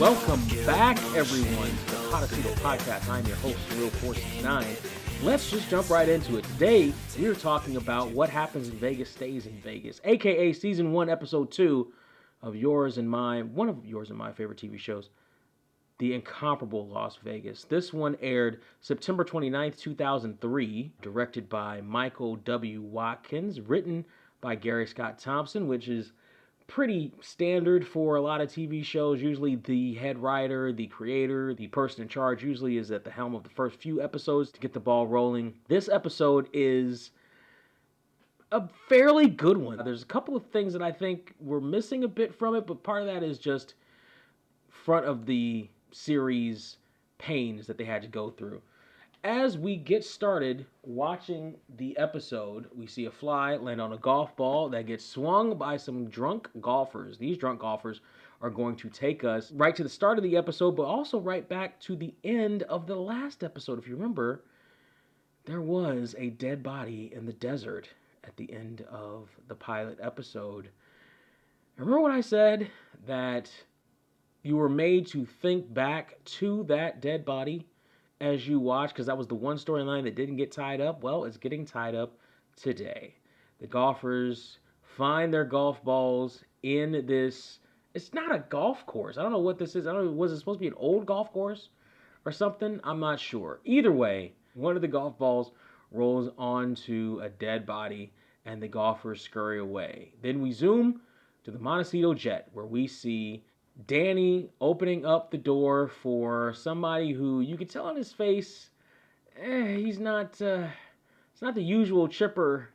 Welcome back, everyone, to the Podecito podcast. I'm your host, Real469. Let's just jump right into it. Today, we're talking about what happens in Vegas stays in Vegas, aka Season 1, Episode 2 of one of yours and my favorite TV shows, The Incomparable Las Vegas. This one aired September 29th, 2003, directed by Michael W. Watkins, written by Gary Scott Thompson, which is pretty standard for a lot of TV shows. Usually the head writer, the creator, the person in charge usually is at the helm of the first few episodes to get the ball rolling. This episode is a fairly good one. There's a couple of things that I think we're missing a bit from it, but part of that is just front of the series pains that they had to go through. As we get started watching the episode, we see a fly land on a golf ball that gets swung by some drunk golfers. These drunk golfers are going to take us right to the start of the episode, but also right back to the end of the last episode. If you remember, there was a dead body in the desert at the end of the pilot episode. Remember when I said that you were made to think back to that dead body as you watch, because that was the one storyline that didn't get tied up? Well, it's getting tied up today. The golfers find their golf balls in this, it's not a golf course. I don't know what this is. I don't know, was it supposed to be an old golf course or something? I'm not sure. Either way, one of the golf balls rolls onto a dead body and the golfers scurry away. Then we zoom to the Montecito jet, where we see Danny opening up the door for somebody who you could tell on his face, he's not, it's not the usual chipper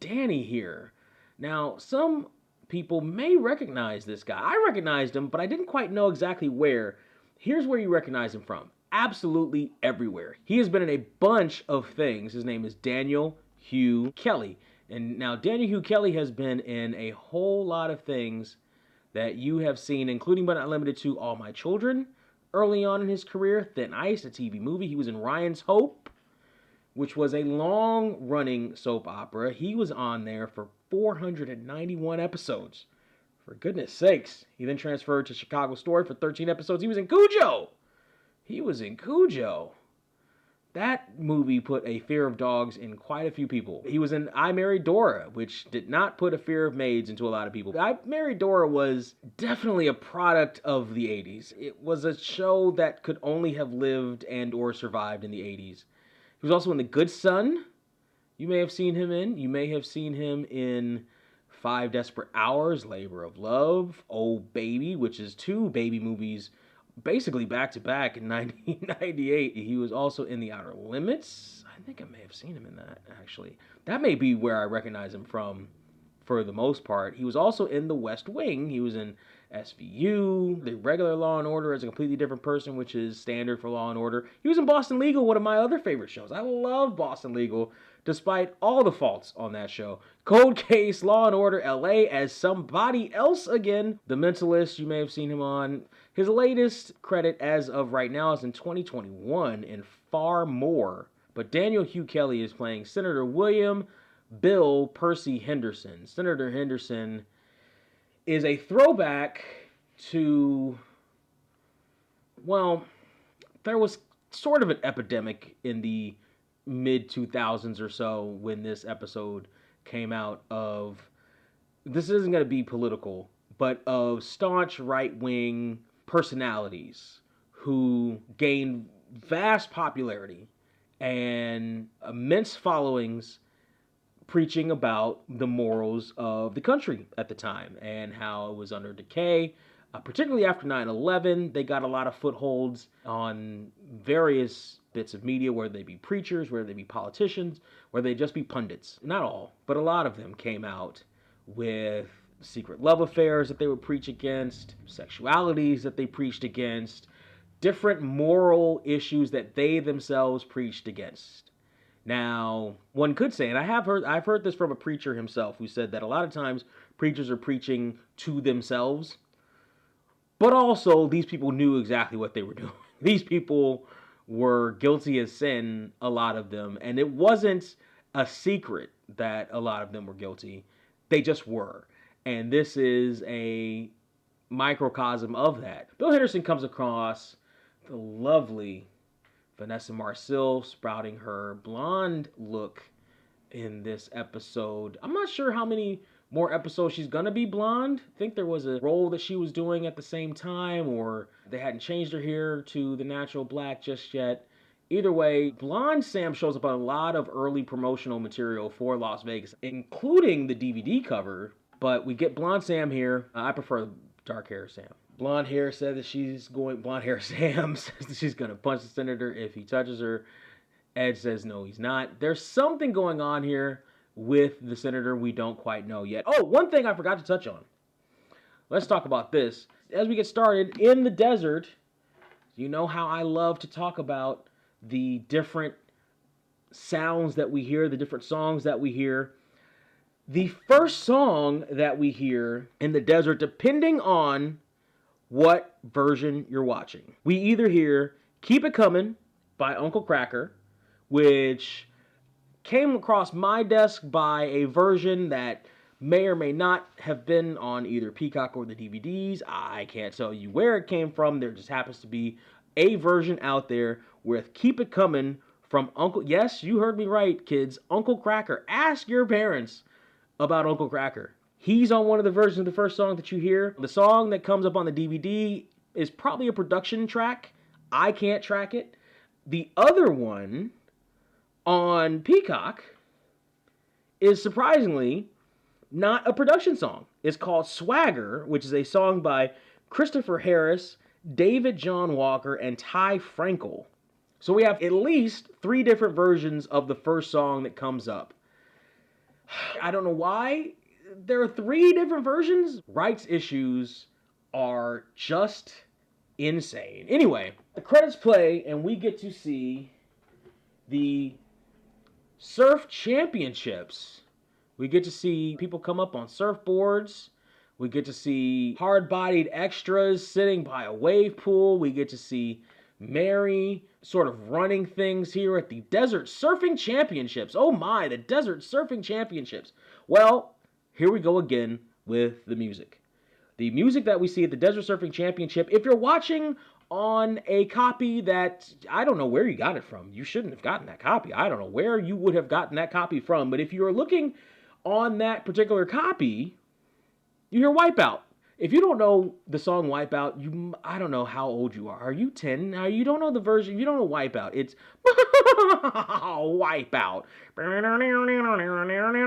Danny here. Now, some people may recognize this guy. I recognized him, but I didn't quite know exactly where. Here's where you recognize him from. Absolutely everywhere. He has been in a bunch of things. His name is Daniel Hugh Kelly. And now Daniel Hugh Kelly has been in a whole lot of things that you have seen, including but not limited to All My Children, early on in his career, Thin Ice, a TV movie. He was in Ryan's Hope, which was a long-running soap opera. He was on there for 491 episodes. For goodness sakes. He then transferred to Chicago Story for 13 episodes. He was in Cujo. That movie put a fear of dogs in quite a few people. He was in I Married Dora, which did not put a fear of maids into a lot of people. I Married Dora was definitely a product of the 80s. It was a show that could only have lived and or survived in the 80s. He was also in The Good Son. You may have seen him in. You may have seen him in 5 Desperate Hours, Labor of Love, Oh Baby, which is 2 baby movies basically back-to-back in 1998. He was also in The Outer Limits. I think I may have seen him in that, actually. That may be where I recognize him from for the most part. He was also in The West Wing. He was in SVU, the regular Law & Order as a completely different person, which is standard for Law & Order. He was in Boston Legal, one of my other favorite shows. I love Boston Legal, despite all the faults on that show. Cold Case, Law & Order, LA as somebody else again. The Mentalist, you may have seen him on. His latest credit as of right now is in 2021 in Far More. But Daniel Hugh Kelly is playing Senator William Bill Percy Henderson. Senator Henderson is a throwback to, well, there was sort of an epidemic in the mid-2000s or so when this episode came out of, this isn't going to be political, but of staunch right-wing personalities who gained vast popularity and immense followings preaching about the morals of the country at the time and how it was under decay. Particularly after 9/11, they got a lot of footholds on various bits of media, whether they be preachers, whether they be politicians, whether they just be pundits. Not all, but a lot of them came out with secret love affairs that they would preach against, sexualities that they preached against, different moral issues that they themselves preached against. Now, one could say, and I've heard this from a preacher himself who said that a lot of times preachers are preaching to themselves, but also these people knew exactly what they were doing. These people were guilty as sin, a lot of them, and it wasn't a secret that a lot of them were guilty. They just were. And this is a microcosm of that. Bill Henderson comes across the lovely Vanessa Marcil sprouting her blonde look in this episode. I'm not sure how many more episodes she's gonna be blonde. I think there was a role that she was doing at the same time, or they hadn't changed her hair to the natural black just yet. Either way, Blonde Sam shows up on a lot of early promotional material for Las Vegas, including the DVD cover. But we get Blonde Sam here. I prefer dark hair Sam. Blonde hair said that Blonde hair Sam says that she's going to punch the senator if he touches her. Ed says no, he's not. There's something going on here with the senator we don't quite know yet. Oh, one thing I forgot to touch on. Let's talk about this. As we get started, in the desert, you know how I love to talk about the different sounds that we hear, the different songs that we hear. The first song that we hear in the desert, depending on what version you're watching, we either hear Keep It Comin' by Uncle Kracker, which came across my desk by a version that may or may not have been on either Peacock or the DVDs. I can't tell you where it came from. There just happens to be a version out there with Keep It Comin' from Uncle... Yes, you heard me right, kids. Uncle Kracker. Ask your parents about Uncle Kracker. He's on one of the versions of the first song that you hear. The song that comes up on the DVD is probably a production track. I can't track it. The other one on Peacock is surprisingly not a production song. It's called Swagger, which is a song by Christopher Harris, David John Walker, and Ty Frankel. So we have at least 3 different versions of the first song that comes up. I don't know why there are 3 different versions. Rights issues are just insane. Anyway, the credits play and we get to see the Surf Championships. We get to see people come up on surfboards. We get to see hard-bodied extras sitting by a wave pool. We get to see Mary sort of running things here at the Desert Surfing Championships. Oh my, the Desert Surfing Championships. Well, here we go again with the music. The music that we see at the Desert Surfing Championship, if you're watching on a copy that, I don't know where you got it from. You shouldn't have gotten that copy. I don't know where you would have gotten that copy from. But if you are looking on that particular copy, you hear Wipeout. If you don't know the song Wipeout, I don't know how old you are. Are you 10? Now, you don't know the version. You don't know Wipeout. It's Wipeout.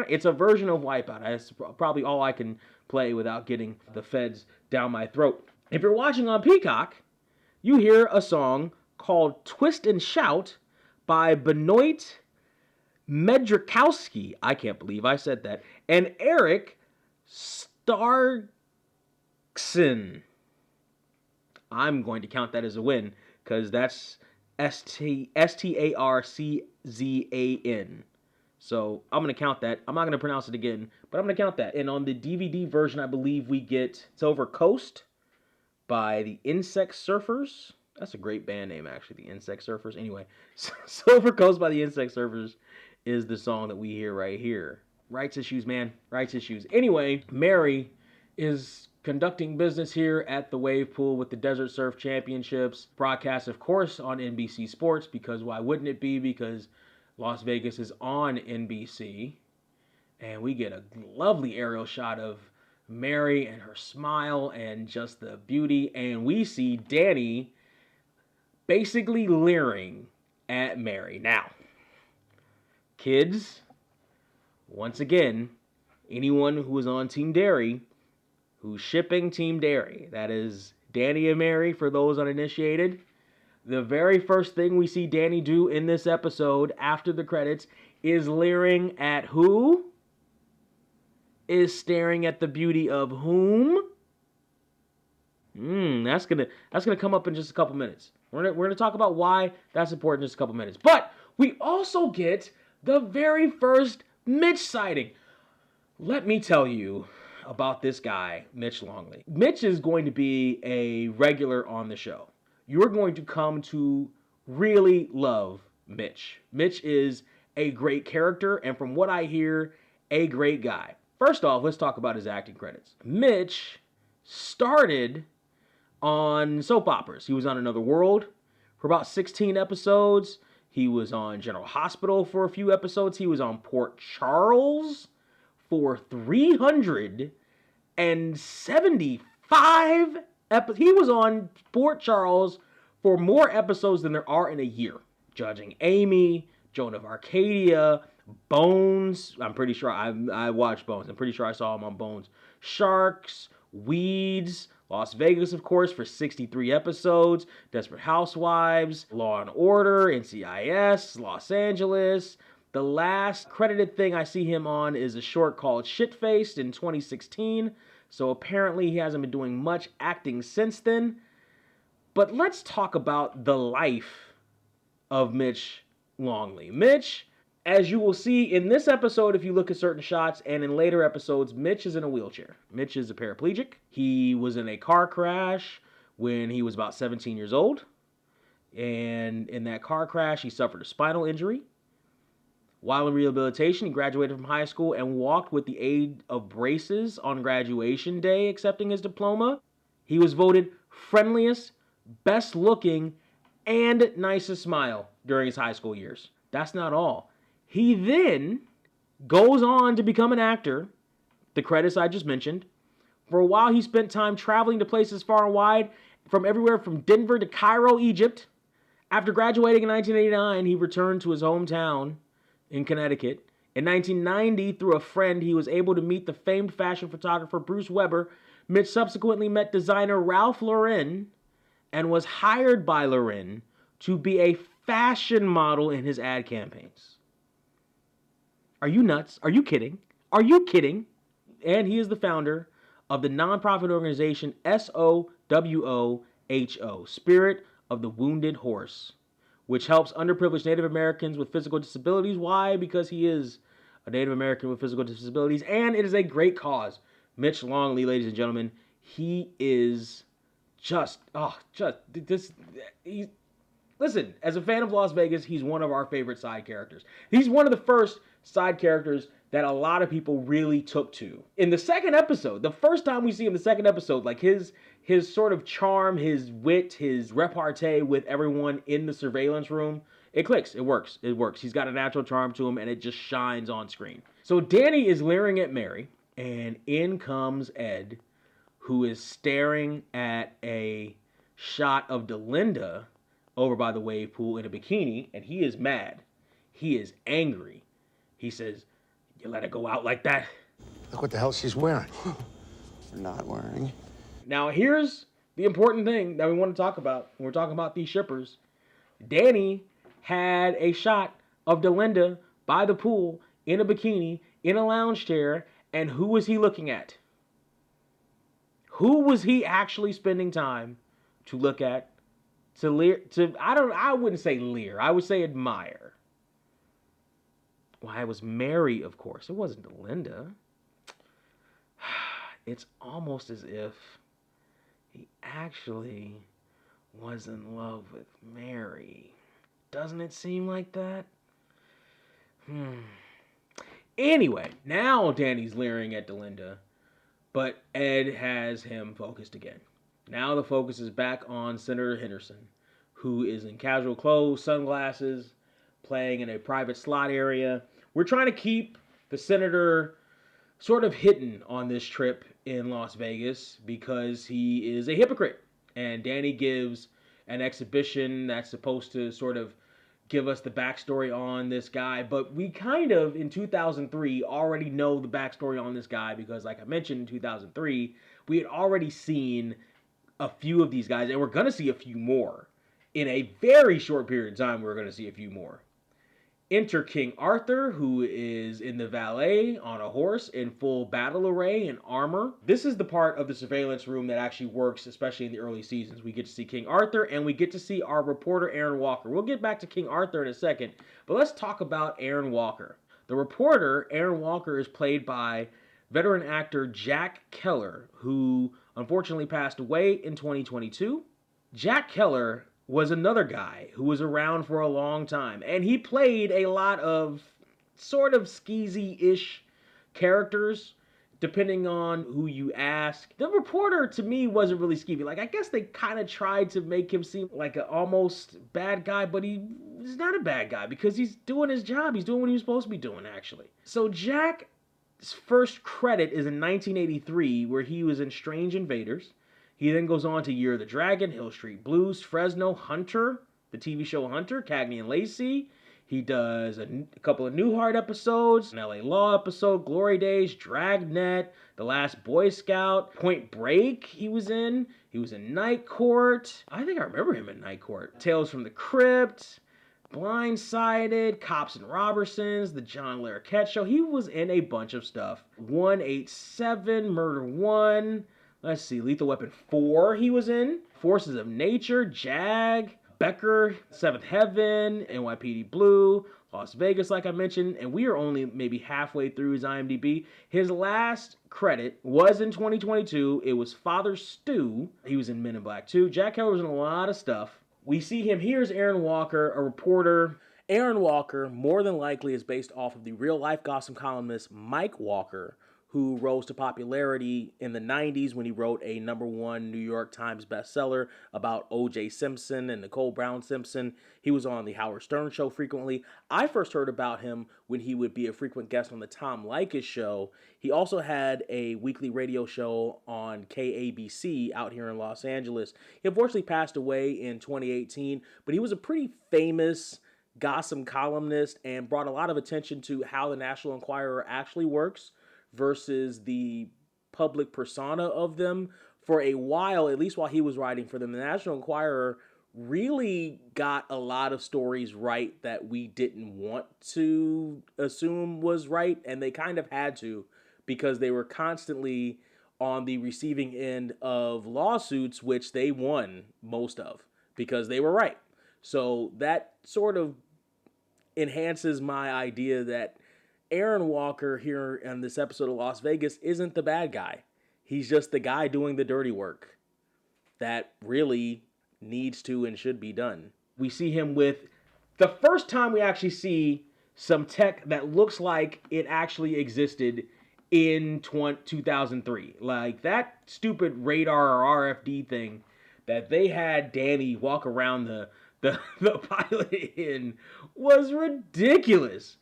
It's a version of Wipeout. That's probably all I can play without getting the feds down my throat. If you're watching on Peacock, you hear a song called Twist and Shout by Benoit Medrikowski. I can't believe I said that. And Eric Starkson. I'm going to count that as a win because that's Starczan. So I'm going to count that. I'm not going to pronounce it again, but I'm going to count that. And on the DVD version, I believe we get Silver Coast by the Insect Surfers. That's a great band name, actually, the Insect Surfers. Anyway, Silver Coast by the Insect Surfers is the song that we hear right here. Rights issues, man. Rights issues. Anyway, Mary is conducting business here at the wave pool with the Desert Surf Championships. Broadcast, of course, on NBC Sports, because why wouldn't it be? Because Las Vegas is on NBC. And we get a lovely aerial shot of Mary and her smile and just the beauty. And we see Danny basically leering at Mary. Now, kids, once again, anyone who is on Team Dairy, who's shipping Team Dairy, that is Danny and Mary for those uninitiated, the very first thing we see Danny do in this episode after the credits is leering at who? Is staring at the beauty of whom? That's gonna come up in just a couple minutes. We're gonna talk about why that's important in just a couple minutes. But we also get the very first Mitch sighting. Let me tell you about this guy, Mitch Longley. Mitch is going to be a regular on the show. You're going to come to really love Mitch. Mitch is a great character, and from what I hear, a great guy. First off, let's talk about his acting credits. Mitch started on soap operas. He was on Another World for about 16 episodes. He was on General Hospital for a few episodes. He was on Port Charles for 375 episodes. He was on Port Charles for more episodes than there are in a year. Judging Amy, Joan of Arcadia, Bones. I'm pretty sure I watched Bones. I'm pretty sure I saw him on Bones. Sharks, Weeds, Las Vegas, of course, for 63 episodes. Desperate Housewives, Law and Order, NCIS, Los Angeles. The last credited thing I see him on is a short called Shitfaced in 2016. So apparently he hasn't been doing much acting since then. But let's talk about the life of Mitch Longley. Mitch, as you will see in this episode, if you look at certain shots, and in later episodes, Mitch is in a wheelchair. Mitch is a paraplegic. He was in a car crash when he was about 17 years old. And in that car crash, he suffered a spinal injury. While in rehabilitation, he graduated from high school and walked with the aid of braces on graduation day, accepting his diploma. He was voted friendliest, best looking, and nicest smile during his high school years. That's not all. He then goes on to become an actor, the credits I just mentioned. For a while, he spent time traveling to places far and wide, from everywhere from Denver to Cairo, Egypt. After graduating in 1989, he returned to his hometown in Connecticut. In 1990, through a friend, he was able to meet the famed fashion photographer Bruce Weber. Mitch subsequently met designer Ralph Lauren and was hired by Lauren to be a fashion model in his ad campaigns. Are you nuts? Are you kidding? Are you kidding? And he is the founder of the nonprofit organization SOWOHO, Spirit of the Wounded Horse, which helps underprivileged Native Americans with physical disabilities. Why? Because he is a Native American with physical disabilities, and it is a great cause. Mitch Longley, ladies and gentlemen, he is listen, as a fan of Las Vegas, he's one of our favorite side characters. He's one of the first side characters that a lot of people really took to. In the second episode, the first time we see him in the second episode, like his sort of charm, his wit, his repartee with everyone in the surveillance room, it clicks. It works. It works. He's got a natural charm to him, and it just shines on screen. So Danny is leering at Mary, and in comes Ed, who is staring at a shot of Delinda over by the wave pool in a bikini, and he is mad. He is angry. He says, "You let her go out like that?" Look what the hell she's wearing. We're not wearing. Now, here's the important thing that we want to talk about when we're talking about these shippers. Danny had a shot of Delinda by the pool in a bikini, in a lounge chair, and who was he looking at? Who was he actually spending time to look at, to leer, I wouldn't say leer, I would say admire. Why, it was Mary, of course. It wasn't Delinda. It's almost as if he actually was in love with Mary. Doesn't it seem like that? Anyway, now Danny's leering at Delinda, but Ed has him focused again. Now the focus is back on Senator Henderson, who is in casual clothes, sunglasses, playing in a private slot area. We're trying to keep the senator sort of hidden on this trip in Las Vegas because he is a hypocrite. And Danny gives an exhibition that's supposed to sort of give us the backstory on this guy. But we kind of, in 2003, already know the backstory on this guy because, like I mentioned, in 2003, we had already seen a few of these guys, and we're going to see a few more. In a very short period of time, we're going to see a few more. Enter King Arthur, who is in the valet on a horse in full battle array and armor. This is the part of the surveillance room that actually works, especially in the early seasons. We get to see King Arthur, and we get to see our reporter, Aaron Walker. We'll get back to King Arthur in a second, but let's talk about Aaron Walker. The reporter, Aaron Walker, is played by veteran actor Jack Keller, who unfortunately passed away in 2022. Jack Keller was another guy who was around for a long time, and he played a lot of sort of skeezy-ish characters depending on who you ask. The reporter, to me, wasn't really skeevy. Like, I guess they kind of tried to make him seem like an almost bad guy, but he's not a bad guy because he's doing his job. He's doing what he was supposed to be doing, actually. So Jack's first credit is in 1983, where he was in Strange Invaders. He then goes on to Year of the Dragon, Hill Street Blues, Fresno, Hunter, the TV show Hunter, Cagney and Lacey. He does a couple of Newhart episodes, an LA Law episode, Glory Days, Dragnet, The Last Boy Scout, Point Break he was in. He was in Night Court. I think I remember him in Night Court. Tales from the Crypt, Blindsided, Cops and Robertsons, The John Larroquette Show. He was in a bunch of stuff. 187, Murder 1. Let's see, Lethal Weapon 4 he was in. Forces of Nature, Jag, Becker, Seventh Heaven, NYPD Blue, Las Vegas, like I mentioned, and we are only maybe halfway through his IMDb. His last credit was in 2022. It was Father Stu. He was in Men in Black 2. Jack Keller was in a lot of stuff. We see him here as Aaron Walker, a reporter. Aaron Walker, more than likely, is based off of the real-life Gotham columnist Mike Walker, who rose to popularity in the 90s when he wrote a #1 New York Times bestseller about O.J. Simpson and Nicole Brown Simpson. He was on the Howard Stern show frequently. I first heard about him when he would be a frequent guest on the Tom Leykis show. He also had a weekly radio show on KABC out here in Los Angeles. He unfortunately passed away in 2018, but he was a pretty famous Gotham columnist and brought a lot of attention to how the National Enquirer actually works versus the public persona of them. For a while, at least while he was writing for them, the National Enquirer really got a lot of stories right that we didn't want to assume was right, and they kind of had to because they were constantly on the receiving end of lawsuits, which they won most of because they were right. So that sort of enhances my idea that Aaron Walker here in this episode of Las Vegas isn't the bad guy. He's just the guy doing the dirty work that really needs to and should be done. We see him with the first time we actually see some tech that looks like it actually existed in 2003. Like that stupid radar or RFD thing that they had Danny walk around the pilot in was ridiculous.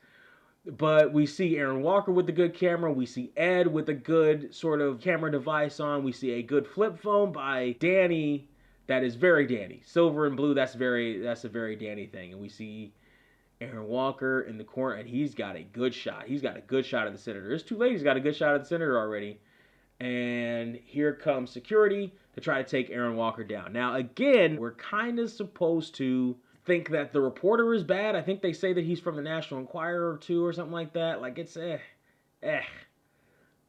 But we see Aaron Walker with the good camera. We see Ed with a good sort of camera device on. We see a good flip phone by Danny that is very Danny. Silver and blue, that's a very Danny thing. And we see Aaron Walker in the corner, and he's got a good shot. He's got a good shot of the senator. It's too late. He's got a good shot of the senator already. And here comes security to try to take Aaron Walker down. Now, again, we're kind of supposed to think that the reporter is bad. I think they say that he's from the National Enquirer too or something like that. Like it's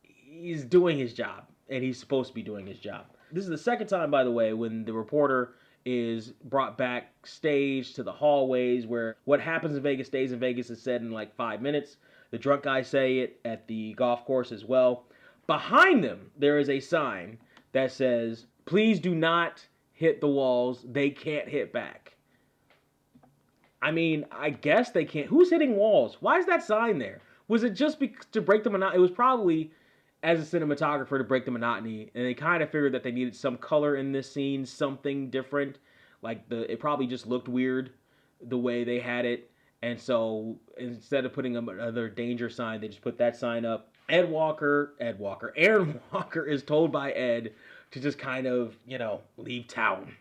he's doing his job and he's supposed to be doing his job. This is the second time, by the way, when the reporter is brought backstage to the hallways where what happens in Vegas stays in Vegas is said in like 5 minutes. The drunk guys say it at the golf course as well. Behind them, there is a sign that says, "Please do not hit the walls. They can't hit back." I mean, I guess they can't. Who's hitting walls? Why is that sign there? Was it just to break the monotony? It was probably as a cinematographer to break the monotony, and they kind of figured that they needed some color in this scene, something different. Like it probably just looked weird the way they had it, and so instead of putting another danger sign, they just put that sign up. Aaron Walker is told by Ed to just kind of, leave town.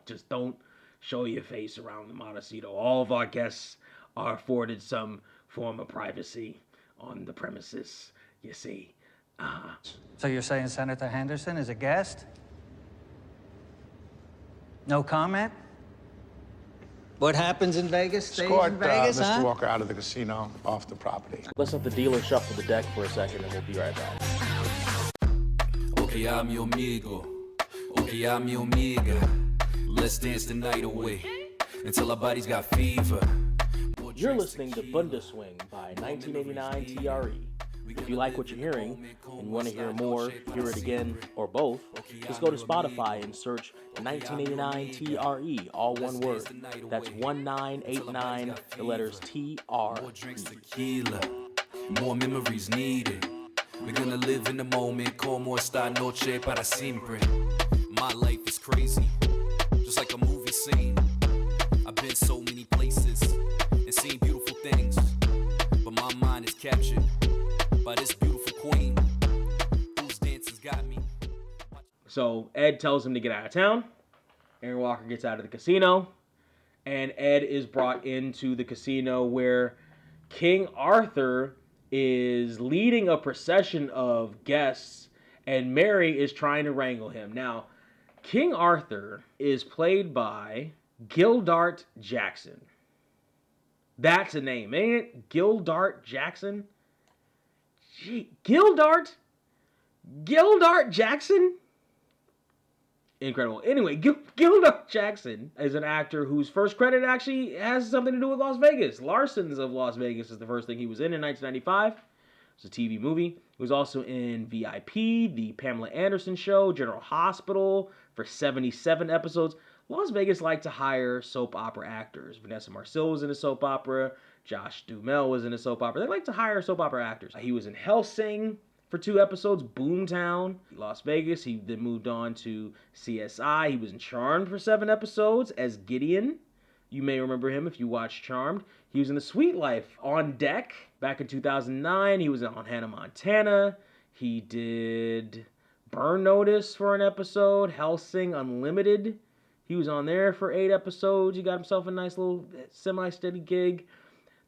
Just don't show your face around the Montecito. All of our guests are afforded some form of privacy on the premises, you see. So you're saying Senator Henderson is a guest? No comment? What happens in Vegas stays Escort in Vegas, Mr. Walker out of the casino, off the property. Let's let the dealer shuffle the deck for a second and we'll be right back. Okay, I'm your amigo. Okay, I'm your amiga. Let's dance the night away until our bodies got fever. You're listening to Bundeswing by 1989 TRE. If you like what you're hearing and you want to hear more, hear it again, or both, just go to Spotify and search 1989 TRE, all one word. That's 1989, the letters TRE. More drinks, tequila, more memories needed. We're gonna live in the moment, como esta noche para siempre. My life is crazy, just like a movie scene. I've been so many places and seen beautiful things, but my mind is captured by this beautiful queen whose dances got me. So Ed tells him to get out of town. Aaron Walker gets out of the casino, and Ed is brought into the casino where King Arthur is leading a procession of guests, and Mary is trying to wrangle him. Now, King Arthur is played by Gildart Jackson. That's a name, ain't it? Gildart Jackson? Gee, Gildart Jackson? Incredible. Anyway, Gildart Jackson is an actor whose first credit actually has something to do with Las Vegas. Larsons of Las Vegas is the first thing he was in 1995. It's a TV movie. He was also in VIP, The Pamela Anderson Show, General Hospital for 77 episodes. Las Vegas liked to hire soap opera actors. Vanessa Marcil was in a soap opera. Josh Duhamel was in a soap opera. They like to hire soap opera actors. He was in Hellsing for 2 episodes, Boomtown, Las Vegas. He then moved on to CSI. He was in Charmed for 7 episodes as Gideon. You may remember him if you watched Charmed. He was in The Sweet Life on Deck back in 2009. He was on Hannah Montana. He did Burn Notice for an episode, Hellsing Unlimited. He was on there for 8 episodes. He got himself a nice little semi-steady gig.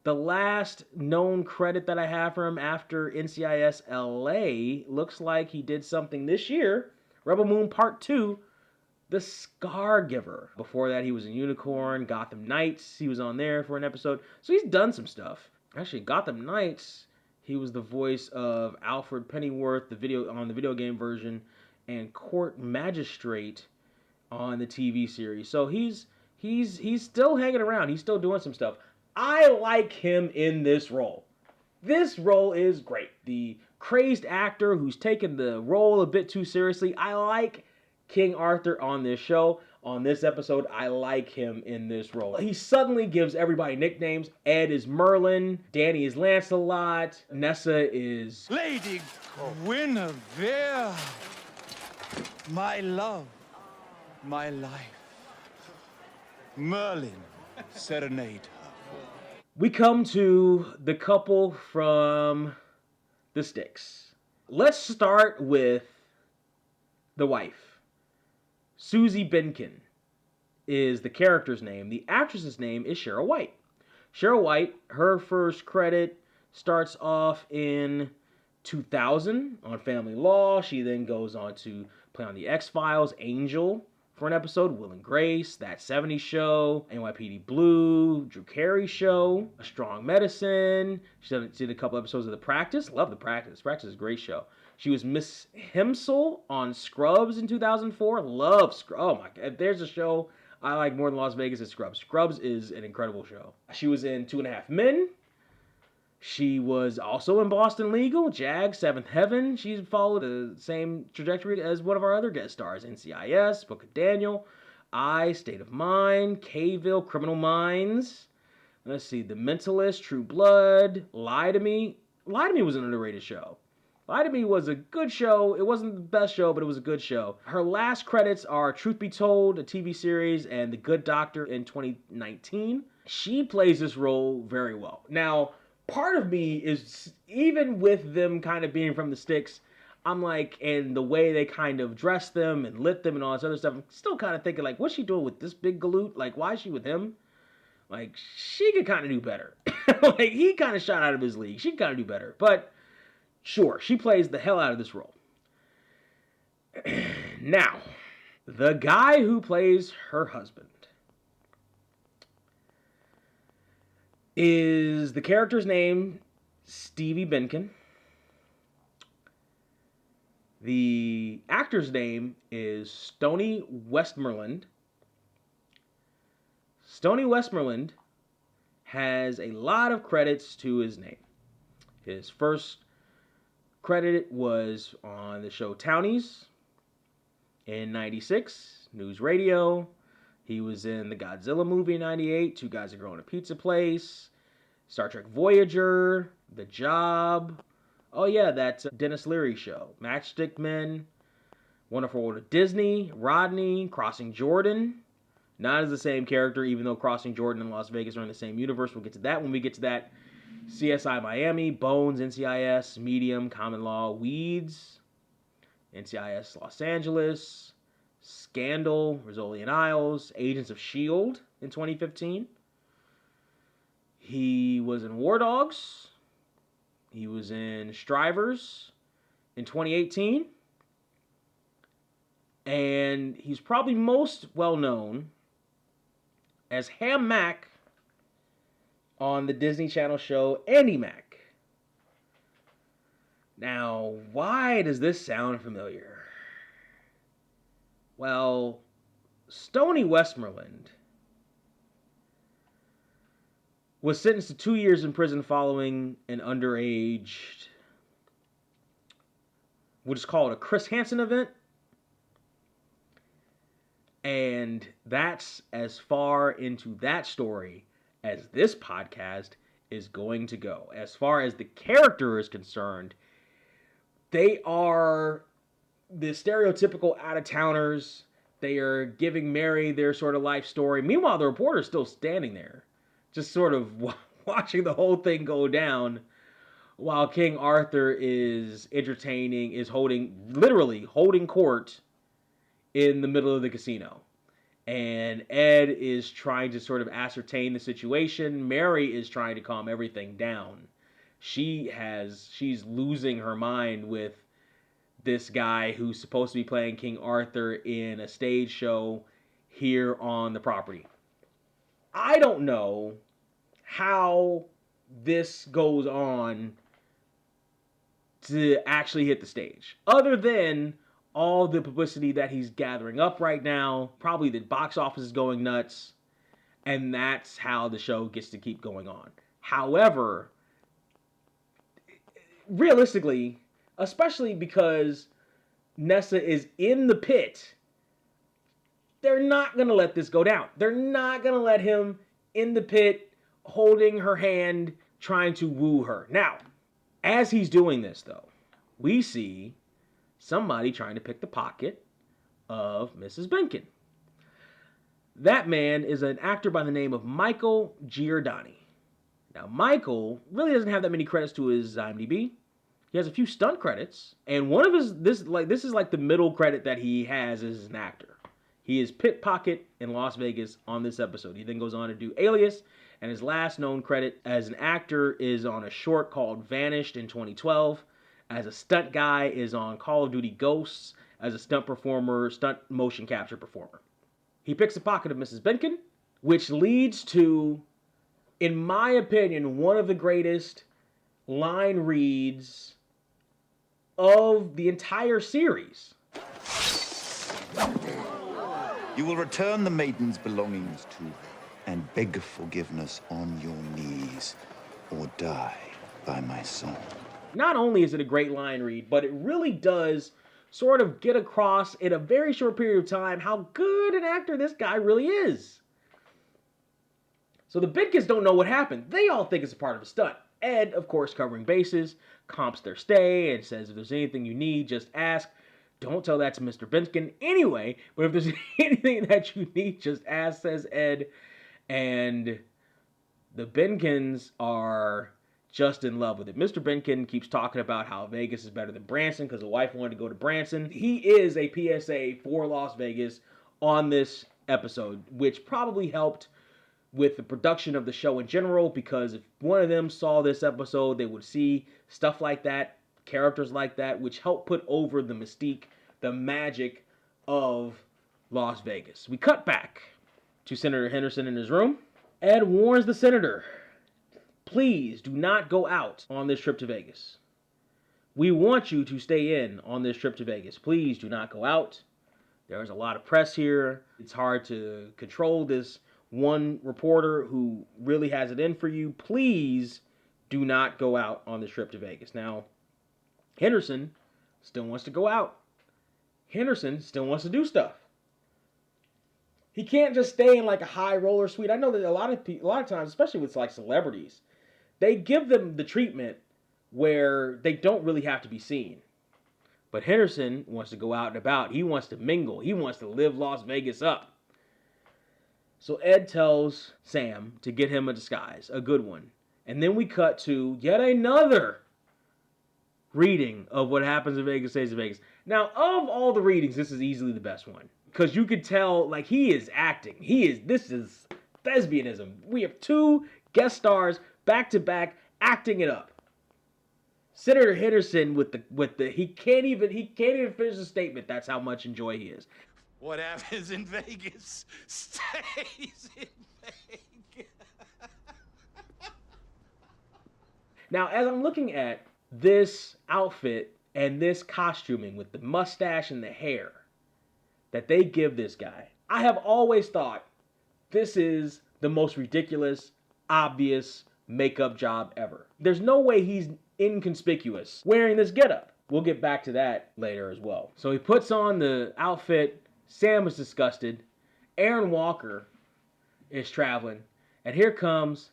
The last known credit that I have for him after NCIS LA looks like he did something this year, Rebel Moon Part 2, The Scar Giver. Before that, he was in Unicorn, Gotham Knights. He was on there for an episode. So he's done some stuff. Actually, Gotham Knights, he was the voice of Alfred Pennyworth on the video game version, and Court Magistrate on the TV series. So he's still hanging around. He's still doing some stuff. I like him in this role. This role is great. The crazed actor who's taken the role a bit too seriously. I like King Arthur on this show. On this episode, I like him in this role. He suddenly gives everybody nicknames. Ed is Merlin. Danny is Lancelot. Nessa is Lady Guinevere, my love, my life. Merlin, serenade her. We come to the couple from the sticks. Let's start with the wife. Susie Benkin is the character's name. The actress's name is Cheryl White. Cheryl White, her first credit starts off in 2000 on Family Law. She then goes on to play on The X-Files, Angel for an episode, Will and Grace, That 70s Show, NYPD Blue, Drew Carey Show, A Strong Medicine. She did a couple episodes of The Practice. Love The Practice. The Practice is a great show. She was Miss Hemsel on Scrubs in 2004. Love Scrubs. Oh my God. If there's a show I like more than Las Vegas, it's Scrubs. Scrubs is an incredible show. She was in 2.5 Men. She was also in Boston Legal, Jag, Seventh Heaven. She's followed the same trajectory as one of our other guest stars, NCIS, Book of Daniel, State of Mind, K-ville, Criminal Minds. Let's see, The Mentalist, True Blood, Lie to Me. Lie to Me was an underrated show. Lie to Me was a good show. It wasn't the best show, but it was a good show. Her last credits are Truth Be Told, a TV series, and The Good Doctor in 2019. She plays this role very well. Now, part of me is, even with them kind of being from the sticks, I'm like, and the way they kind of dress them and lit them and all this other stuff, I'm still kind of thinking, like, what's she doing with this big galoot? Like, why is she with him? Like, she could kind of do better. Like, he kind of shot out of his league. She could kind of do better. But, sure, she plays the hell out of this role. Now, the guy who plays her husband is the character's name, Stevie Benkin. The actor's name is Stoney Westmoreland. Stoney Westmoreland has a lot of credits to his name. His first credit was on the show Townies in 96, News Radio. He was in the Godzilla movie in 98, Two Guys That Grow in a Pizza Place, Star Trek Voyager, The Job, Oh yeah, that's Dennis Leary show. Matchstick Men, Wonderful World of Disney, Rodney, Crossing Jordan. Not as the same character, even though Crossing Jordan and Las Vegas are in the same universe. We'll get to that when we get to that. CSI Miami, Bones, NCIS, Medium, Common Law, Weeds, NCIS Los Angeles, Scandal, Rizzoli and Isles, Agents of S.H.I.E.L.D. in 2015. He was in War Dogs. He was in Strivers in 2018. And he's probably most well known as Ham Mack on the Disney Channel show Andy Mack. Now, why does this sound familiar? Well, Stoney Westmoreland was sentenced to 2 years in prison following an underage, what is called a Chris Hansen event. And that's as far into that story as this podcast is going to go. As far as the character is concerned, they are the stereotypical out-of-towners. They are giving Mary their sort of life story. Meanwhile, the reporter's still standing there, just sort of watching the whole thing go down, while King Arthur is entertaining, is literally holding court in the middle of the casino. And Ed is trying to sort of ascertain the situation. Mary is trying to calm everything down. She's losing her mind with this guy who's supposed to be playing King Arthur in a stage show here on the property. I don't know how this goes on to actually hit the stage, other than all the publicity that he's gathering up right now. Probably the box office is going nuts, and that's how the show gets to keep going on. However, realistically, especially because Nessa is in the pit, they're not going to let this go down. They're not going to let him in the pit holding her hand, trying to woo her. Now, as he's doing this, though, we see somebody trying to pick the pocket of Mrs. Benkin. That man is an actor by the name of Michael Giordani. Now, Michael really doesn't have that many credits to his IMDb. He has a few stunt credits, and one of his this is like the middle credit that he has as an actor. He is Pickpocket in Las Vegas on this episode. He then goes on to do Alias, and his last known credit as an actor is on a short called Vanished in 2012. As a stunt guy is on Call of Duty Ghosts as a stunt motion capture performer. He picks the pocket of Mrs. Benkin, which leads to, in my opinion, one of the greatest line reads of the entire series. You will return the maiden's belongings to her and beg forgiveness on your knees or die by my side. Not only is it a great line read, but it really does sort of get across in a very short period of time how good an actor this guy really is. So the big kids don't know what happened. They all think it's a part of a stunt. Ed, of course, covering bases, comps their stay and says if there's anything you need, just ask. Don't tell that to Mr. Benkin anyway, but if there's anything that you need, just ask, says Ed. And the Benkins are just in love with it. Mr. Benkin keeps talking about how Vegas is better than Branson because the wife wanted to go to Branson. He is a PSA for Las Vegas on this episode, which probably helped with the production of the show in general, because if one of them saw this episode, they would see stuff like that, characters like that, which help put over the mystique, the magic of Las Vegas. We cut back to Senator Henderson in his room. Ed warns the senator, please do not go out on this trip to Vegas. We want you to stay in on this trip to Vegas. Please do not go out. There's a lot of press here. It's hard to control this one reporter who really has it in for you. Please do not go out on this trip to Vegas. Now, Henderson still wants to go out. Henderson still wants to do stuff. He can't just stay in like a high roller suite. I know that a lot of times, especially with like celebrities, they give them the treatment where they don't really have to be seen. But Henderson wants to go out and about. He wants to mingle. He wants to live Las Vegas up. So Ed tells Sam to get him a disguise, a good one. And then we cut to yet another reading of What Happens in Vegas Stays in Vegas. Now, of all the readings, this is easily the best one. Because you could tell, like, he is acting. This is thespianism. We have two guest stars back to back acting it up. Senator Henderson with the he can't even finish the statement. That's how much enjoy he is. What happens in Vegas stays in Vegas. Now, as I'm looking at this outfit and this costuming with the mustache and the hair that they give this guy, I have always thought this is the most ridiculous, obvious makeup job ever. There's no way he's inconspicuous wearing this getup. We'll get back to that later as well. So he puts on the outfit. Sam is disgusted. Aaron Walker is traveling. And here comes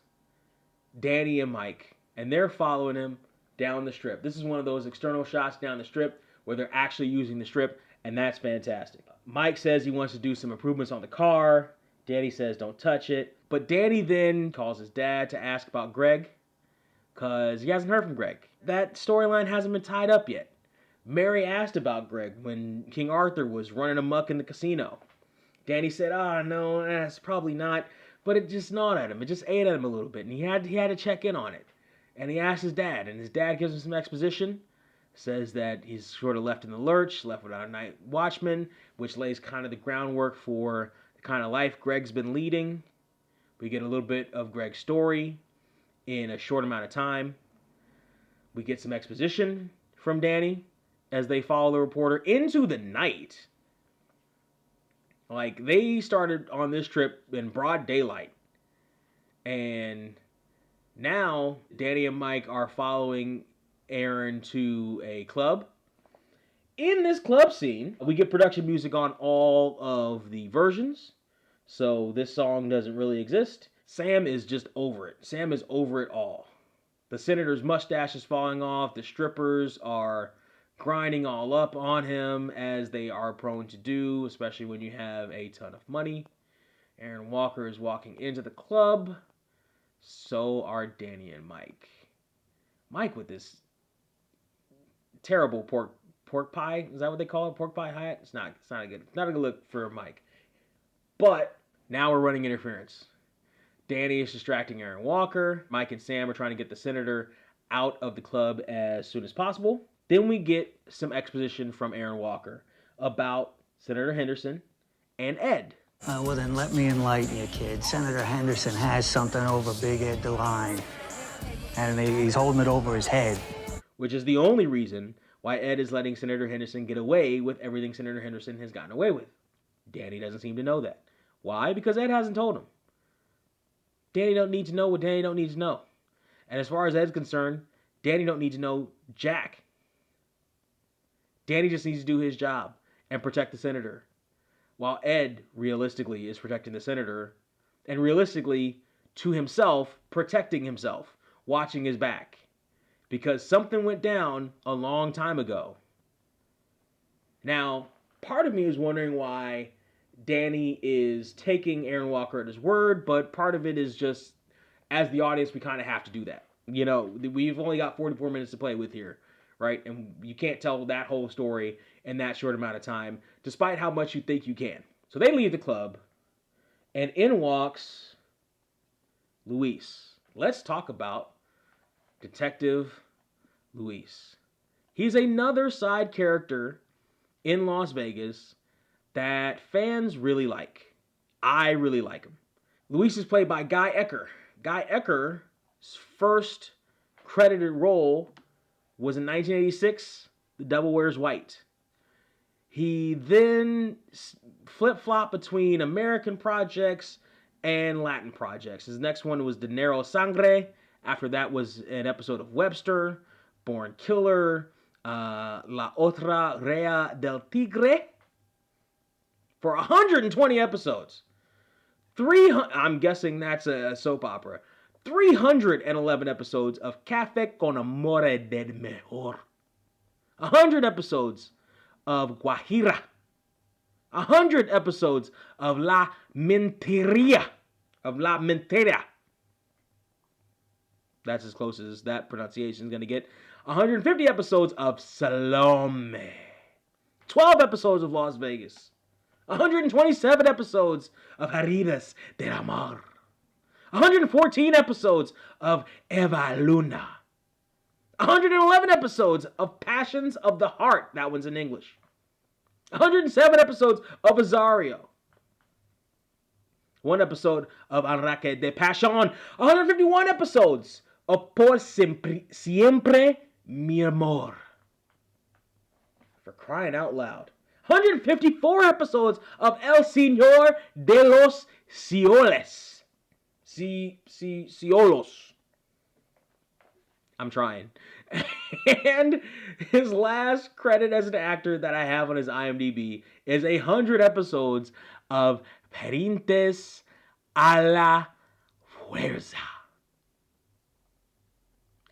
Danny and Mike. And they're following him down the strip. This is one of those external shots down the strip where they're actually using the strip. And that's fantastic. Mike says he wants to do some improvements on the car. Danny says don't touch it. But Danny then calls his dad to ask about Greg, because he hasn't heard from Greg. That storyline hasn't been tied up yet. Mary asked about Greg when King Arthur was running amok in the casino. Danny said, no, that's probably not. But it just gnawed at him. It just ate at him a little bit. And he had to check in on it. And he asked his dad. And his dad gives him some exposition. Says that he's sort of left in the lurch, left without a night watchman, which lays kind of the groundwork for the kind of life Greg's been leading. We get a little bit of Greg's story in a short amount of time. We get some exposition from Danny as they follow the reporter into the night. Like, they started on this trip in broad daylight. And now Danny and Mike are following Aaron to a club. In this club scene, we get production music on all of the versions. So this song doesn't really exist. Sam is just over it. Sam is over it all. The senator's mustache is falling off. The strippers are grinding all up on him, as they are prone to do, especially when you have a ton of money. Aaron Walker is walking into the club. So are Danny and Mike. Mike with this terrible pork pie. Is that what they call it? Pork pie hat? It's not a good look for Mike. But now we're running interference. Danny is distracting Aaron Walker. Mike and Sam are trying to get the senator out of the club as soon as possible. Then we get some exposition from Aaron Walker about Senator Henderson and Ed. Well, then let me enlighten you, kid. Senator Henderson has something over Big Ed DeLine, and he's holding it over his head. Which is the only reason why Ed is letting Senator Henderson get away with everything Senator Henderson has gotten away with. Danny doesn't seem to know that. Why? Because Ed hasn't told him. Danny don't need to know what Danny don't need to know. And as far as Ed's concerned, Danny don't need to know jack. Danny just needs to do his job and protect the senator. While Ed, realistically, is protecting the senator. And realistically, to himself, protecting himself. Watching his back. Because something went down a long time ago. Now, part of me is wondering why Danny is taking Aaron Walker at his word, but part of it is just, as the audience, we kind of have to do that. You know, we've only got 44 minutes to play with here, right? And you can't tell that whole story in that short amount of time, despite how much you think you can. So they leave the club, and in walks Luis. Let's talk about Detective Luis. He's another side character in Las Vegas that fans really like. I really like him. Luis is played by Guy Ecker. Guy Ecker's first credited role was in 1986, The Devil Wears White. He then flip-flopped between American projects and Latin projects. His next one was Dinero Sangre. After that was an episode of Webster, Born Killer, La Otra Rea del Tigre. For 120 episodes. I'm guessing that's a soap opera. 311 episodes of Café con Amore del Mejor. 100 episodes of Guajira. 100 episodes of La Mentira. That's as close as that pronunciation is going to get. 150 episodes of Salome. 12 episodes of Las Vegas. 127 episodes of Heridas del Amor. 114 episodes of Eva Luna. 111 episodes of Passions of the Heart. That one's in English. 107 episodes of Azario. 1 episode of Arranque de Passion. 151 episodes of Por Siempre Mi Amor. For crying out loud. 154 episodes of El Señor de los Cioles. Ciolos. I'm trying. And his last credit as an actor that I have on his IMDb is 100 episodes of Perintes a la Fuerza.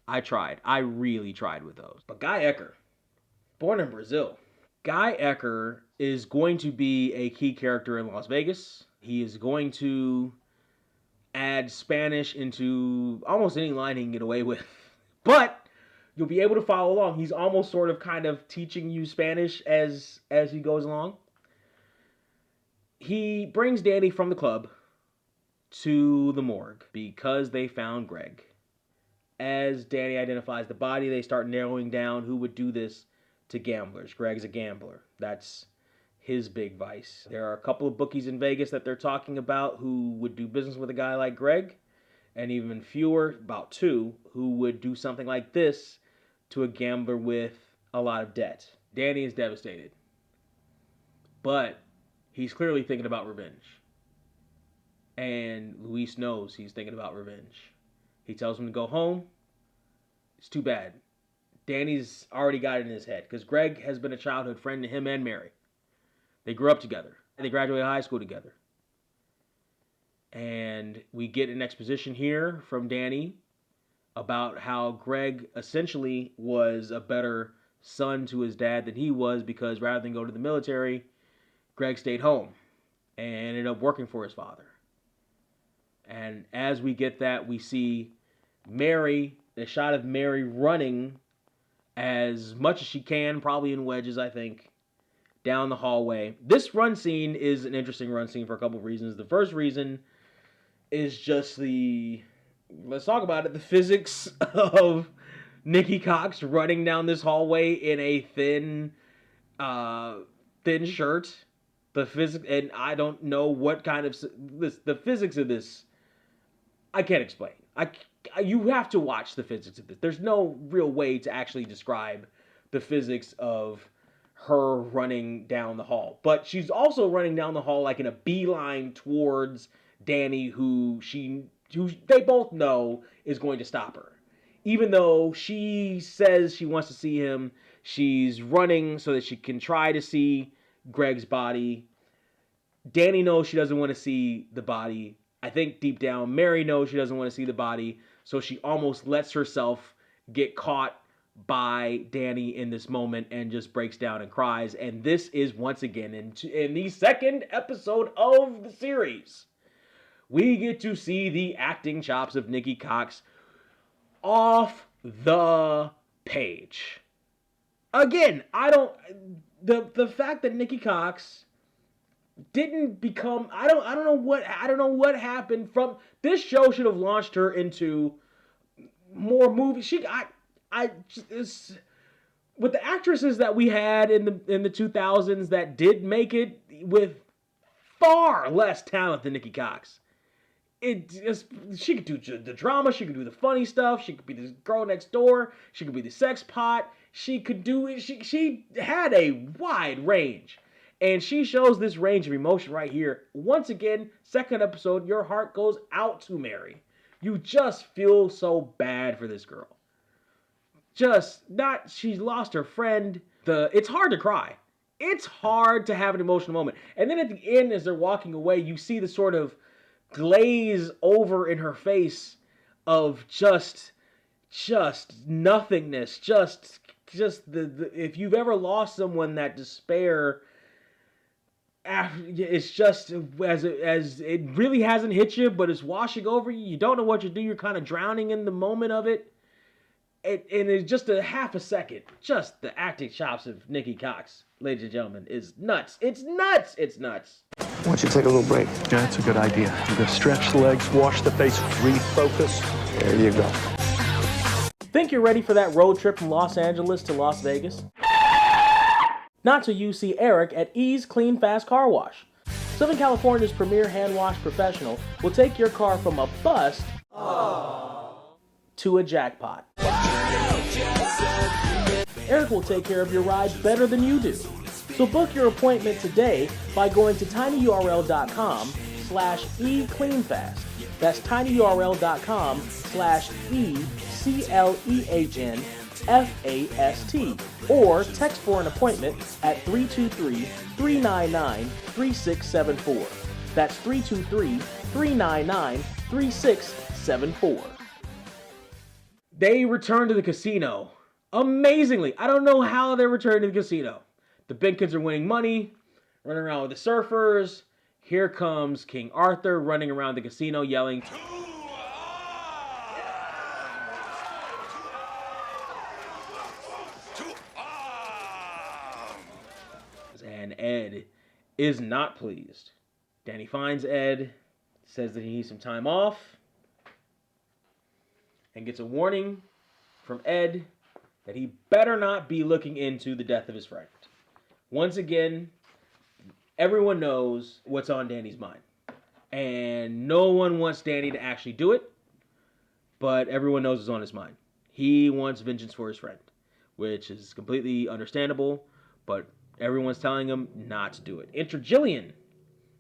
I tried. I really tried with those. But Guy Ecker, born in Brazil. Guy Ecker is going to be a key character in Las Vegas. He is going to add Spanish into almost any line he can get away with. But you'll be able to follow along. He's almost sort of kind of teaching you Spanish as he goes along. He brings Danny from the club to the morgue because they found Greg. As Danny identifies the body, they start narrowing down who would do this to gamblers. Greg's a gambler. That's his big vice. There are a couple of bookies in Vegas that they're talking about who would do business with a guy like Greg, and even fewer, about 2, who would do something like this to a gambler with a lot of debt. Danny is devastated, but he's clearly thinking about revenge. And Luis knows he's thinking about revenge. He tells him to go home. It's too bad. Danny's already got it in his head because Greg has been a childhood friend to him and Mary. They grew up together. They graduated high school together. And we get an exposition here from Danny about how Greg essentially was a better son to his dad than he was because rather than go to the military, Greg stayed home and ended up working for his father. And as we get that, we see Mary, a shot of Mary running as much as she can, probably in wedges, I think, down the hallway. This run scene is an interesting run scene for a couple of reasons. The first reason is just let's talk about it, the physics of Nikki Cox running down this hallway in a thin shirt. The physics, and I don't know what kind of the physics of this I can't explain. You have to watch the physics of this. There's no real way to actually describe the physics of her running down the hall. But she's also running down the hall like in a beeline towards Danny, who they both know is going to stop her. Even though she says she wants to see him, she's running so that she can try to see Greg's body. Danny knows she doesn't want to see the body. I think deep down, Mary knows she doesn't want to see the body, so she almost lets herself get caught by Danny in this moment and just breaks down and cries. And this is once again in the second episode of the series, we get to see the acting chops of Nikki Cox off the page. Again, the fact that Nikki Cox didn't become I don't know what happened from this show should have launched her into more movies. With the actresses that we had in the 2000s that did make it with far less talent than Nikki Cox. She could do the drama, she could do the funny stuff, she could be the girl next door, she could be the sex pot, she had a wide range. And she shows this range of emotion right here. Once again, second episode, your heart goes out to Mary. You just feel so bad for this girl. She's lost her friend. It's hard to cry. It's hard to have an emotional moment. And then at the end, as they're walking away, you see the sort of glaze over in her face of just nothingness, just the if you've ever lost someone, that despair, it's just as it really hasn't hit you, but it's washing over you. You don't know what to do. You're kind of drowning in the moment of it. And it's just a half a second. Just the acting chops of Nikki Cox, ladies and gentlemen, is nuts. It's nuts. It's nuts. Why don't you take a little break? Yeah, that's a good idea. I'm gonna stretch the legs, wash the face, refocus. There you go. Think you're ready for that road trip from Los Angeles to Las Vegas? Not till you see Eric at Ease Clean Fast Car Wash. Southern California's premier hand wash professional will take your car from a bust to a jackpot. Eric will take care of your ride better than you do. So book your appointment today by going to tinyurl.com/ecleanfast. That's tinyurl.com/ecleanfast. Or text for an appointment at 323-399-3674. That's 323-399-3674. They return to the casino. Amazingly. I don't know how they returned to the casino. The Benkins are winning money, running around with the surfers. Here comes King Arthur running around the casino yelling, and Ed is not pleased. Danny finds Ed, says that he needs some time off, and gets a warning from Ed that he better not be looking into the death of his friend. Once again, everyone knows what's on Danny's mind. And no one wants Danny to actually do it, but everyone knows what's on his mind. He wants vengeance for his friend, which is completely understandable, but everyone's telling him not to do it. Enter Jillian.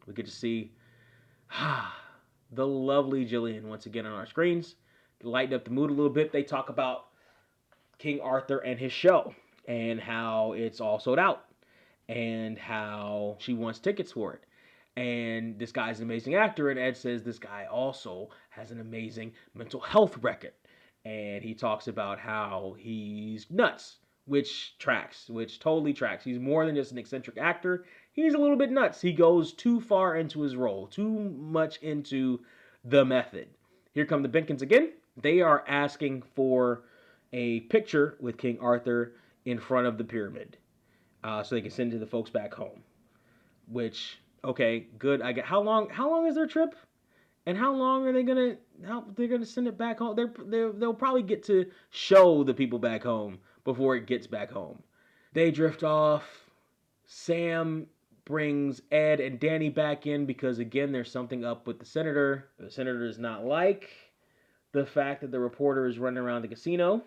We get to see the lovely Jillian once again on our screens. Lighten up the mood a little bit. They talk about King Arthur and his show and how it's all sold out and how she wants tickets for it. And this guy's an amazing actor, and Ed says this guy also has an amazing mental health record. And he talks about how he's nuts, which totally tracks. He's more than just an eccentric actor. He's a little bit nuts. He goes too far into his role, too much into the method. Here come the Benkins again. They are asking for a picture with King Arthur in front of the pyramid, so they can send it to the folks back home. Which, okay, good. I get how long is their trip, and how long are they gonna send it back home? They'll probably get to show the people back home before it gets back home. They drift off. Sam brings Ed and Danny back in because again there's something up with the senator. The senator does not like the fact that the reporter is running around the casino.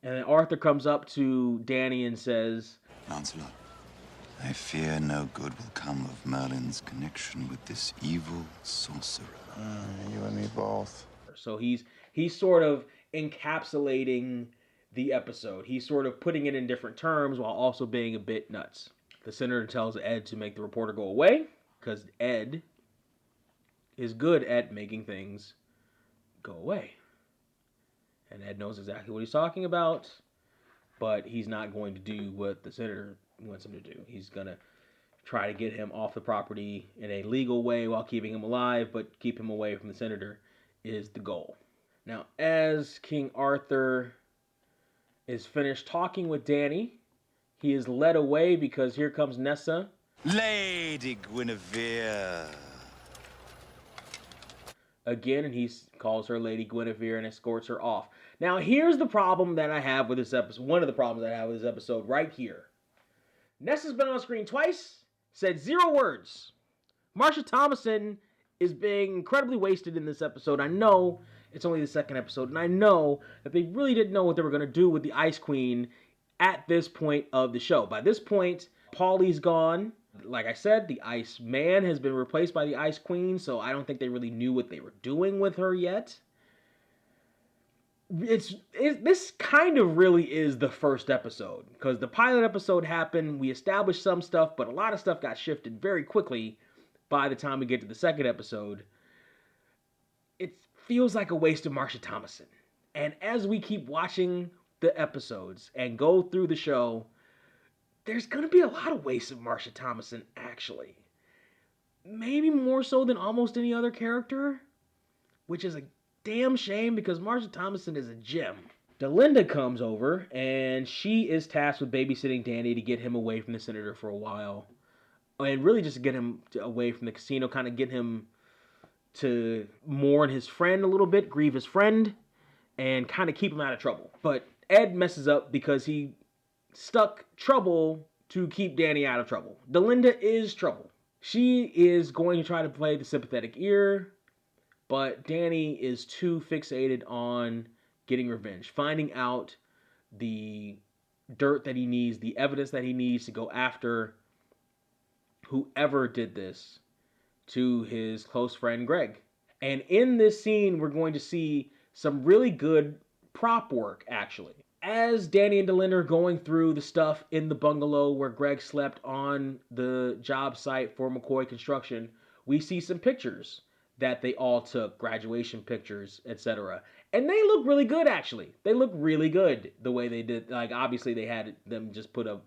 And then Arthur comes up to Danny and says, Lancelot, I fear no good will come of Merlin's connection with this evil sorcerer. You and me both. So he's sort of encapsulating the episode. He's sort of putting it in different terms while also being a bit nuts. The senator tells Ed to make the reporter go away because Ed is good at making things go away. And Ed knows exactly what he's talking about, but he's not going to do what the senator wants him to do. He's going to try to get him off the property in a legal way while keeping him alive, but keep him away from the senator is the goal. Now, as King Arthur is finished talking with Danny, he is led away because here comes Nessa. Lady Guinevere. Again, and he calls her Lady Guinevere and escorts her off. Now, here's the problem that I have with this episode. One of the problems I have with this episode right here. Nessa's been on screen twice, said 0 words. Marsha Thomason is being incredibly wasted in this episode. I know it's only the second episode, and I know that they really didn't know what they were going to do with the Ice Queen at this point of the show. By this point, Paulie's gone. Like I said, the Ice Man has been replaced by the Ice Queen, so I don't think they really knew what they were doing with her yet. This kind of really is the first episode, because the pilot episode happened, we established some stuff, but a lot of stuff got shifted very quickly by the time we get to the second episode. It feels like a waste of Marsha Thomason. And as we keep watching the episodes and go through the show, there's going to be a lot of wastes of Marsha Thomason, actually. Maybe more so than almost any other character, which is a damn shame because Marsha Thomason is a gem. Delinda comes over, and she is tasked with babysitting Danny to get him away from the senator for a while. And really just to get him away from the casino, kind of get him to mourn his friend a little bit, grieve his friend, and kind of keep him out of trouble. But Ed messes up because he stuck trouble to keep Danny out of trouble. Delinda is trouble. She is going to try to play the sympathetic ear, but Danny is too fixated on getting revenge, finding out the dirt that he needs, the evidence that he needs to go after whoever did this to his close friend Greg. And in this scene, we're going to see some really good prop work, actually. As Danny and Delinda are going through the stuff in the bungalow where Greg slept on the job site for McCoy Construction, we see some pictures that they all took, graduation pictures, etc. And they look really good, actually. They look really good the way they did. Like, obviously, they had them just put on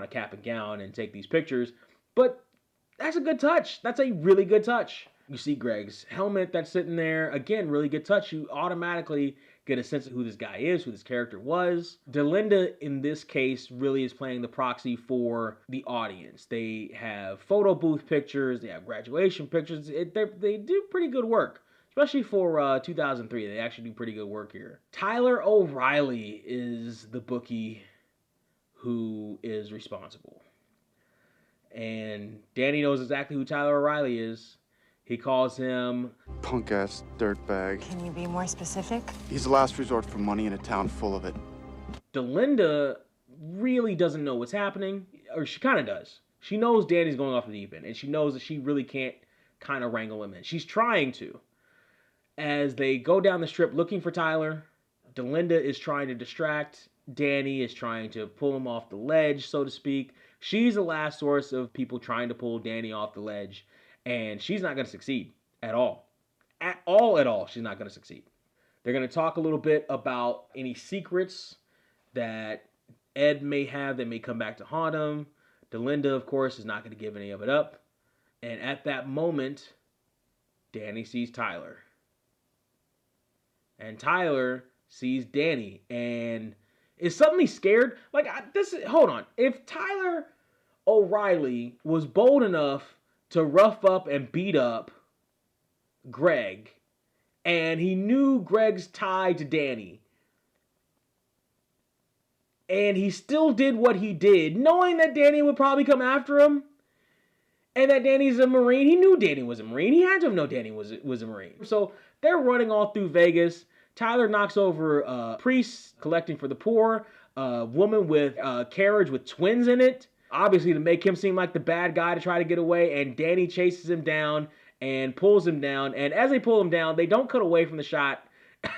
a cap and gown and take these pictures. But that's a good touch. That's a really good touch. You see Greg's helmet that's sitting there. Again, really good touch. You automatically get a sense of who this guy is, who this character was. Delinda, in this case, really is playing the proxy for the audience. They have photo booth pictures. They have graduation pictures. They do pretty good work, especially for 2003. They actually do pretty good work here. Tyler O'Reilly is the bookie who is responsible. And Danny knows exactly who Tyler O'Reilly is. He calls him Punk-ass dirtbag. Can you be more specific? He's the last resort for money in a town full of it. Delinda really doesn't know what's happening, or she kind of does. She knows Danny's going off the deep end, and she knows that she really can't kind of wrangle him in. She's trying to. As they go down the strip looking for Tyler, Delinda is trying to distract. Danny is trying to pull him off the ledge, so to speak. She's the last source of people trying to pull Danny off the ledge. And she's not going to succeed at all. At all, she's not going to succeed. They're going to talk a little bit about any secrets that Ed may have that may come back to haunt him. Delinda, of course, is not going to give any of it up. And at that moment, Danny sees Tyler. And Tyler sees Danny and is suddenly scared. Hold on. If Tyler O'Reilly was bold enough to rough up and beat up Greg, and he knew Greg's tie to Danny, and he still did what he did, knowing that Danny would probably come after him, and that Danny's a Marine. He knew Danny was a Marine. He had to have known Danny was a Marine. So they're running all through Vegas. Tyler knocks over a priest collecting for the poor, a woman with a carriage with twins in it, obviously to make him seem like the bad guy to try to get away, and Danny chases him down and pulls him down. And as they pull him down, they don't cut away from the shot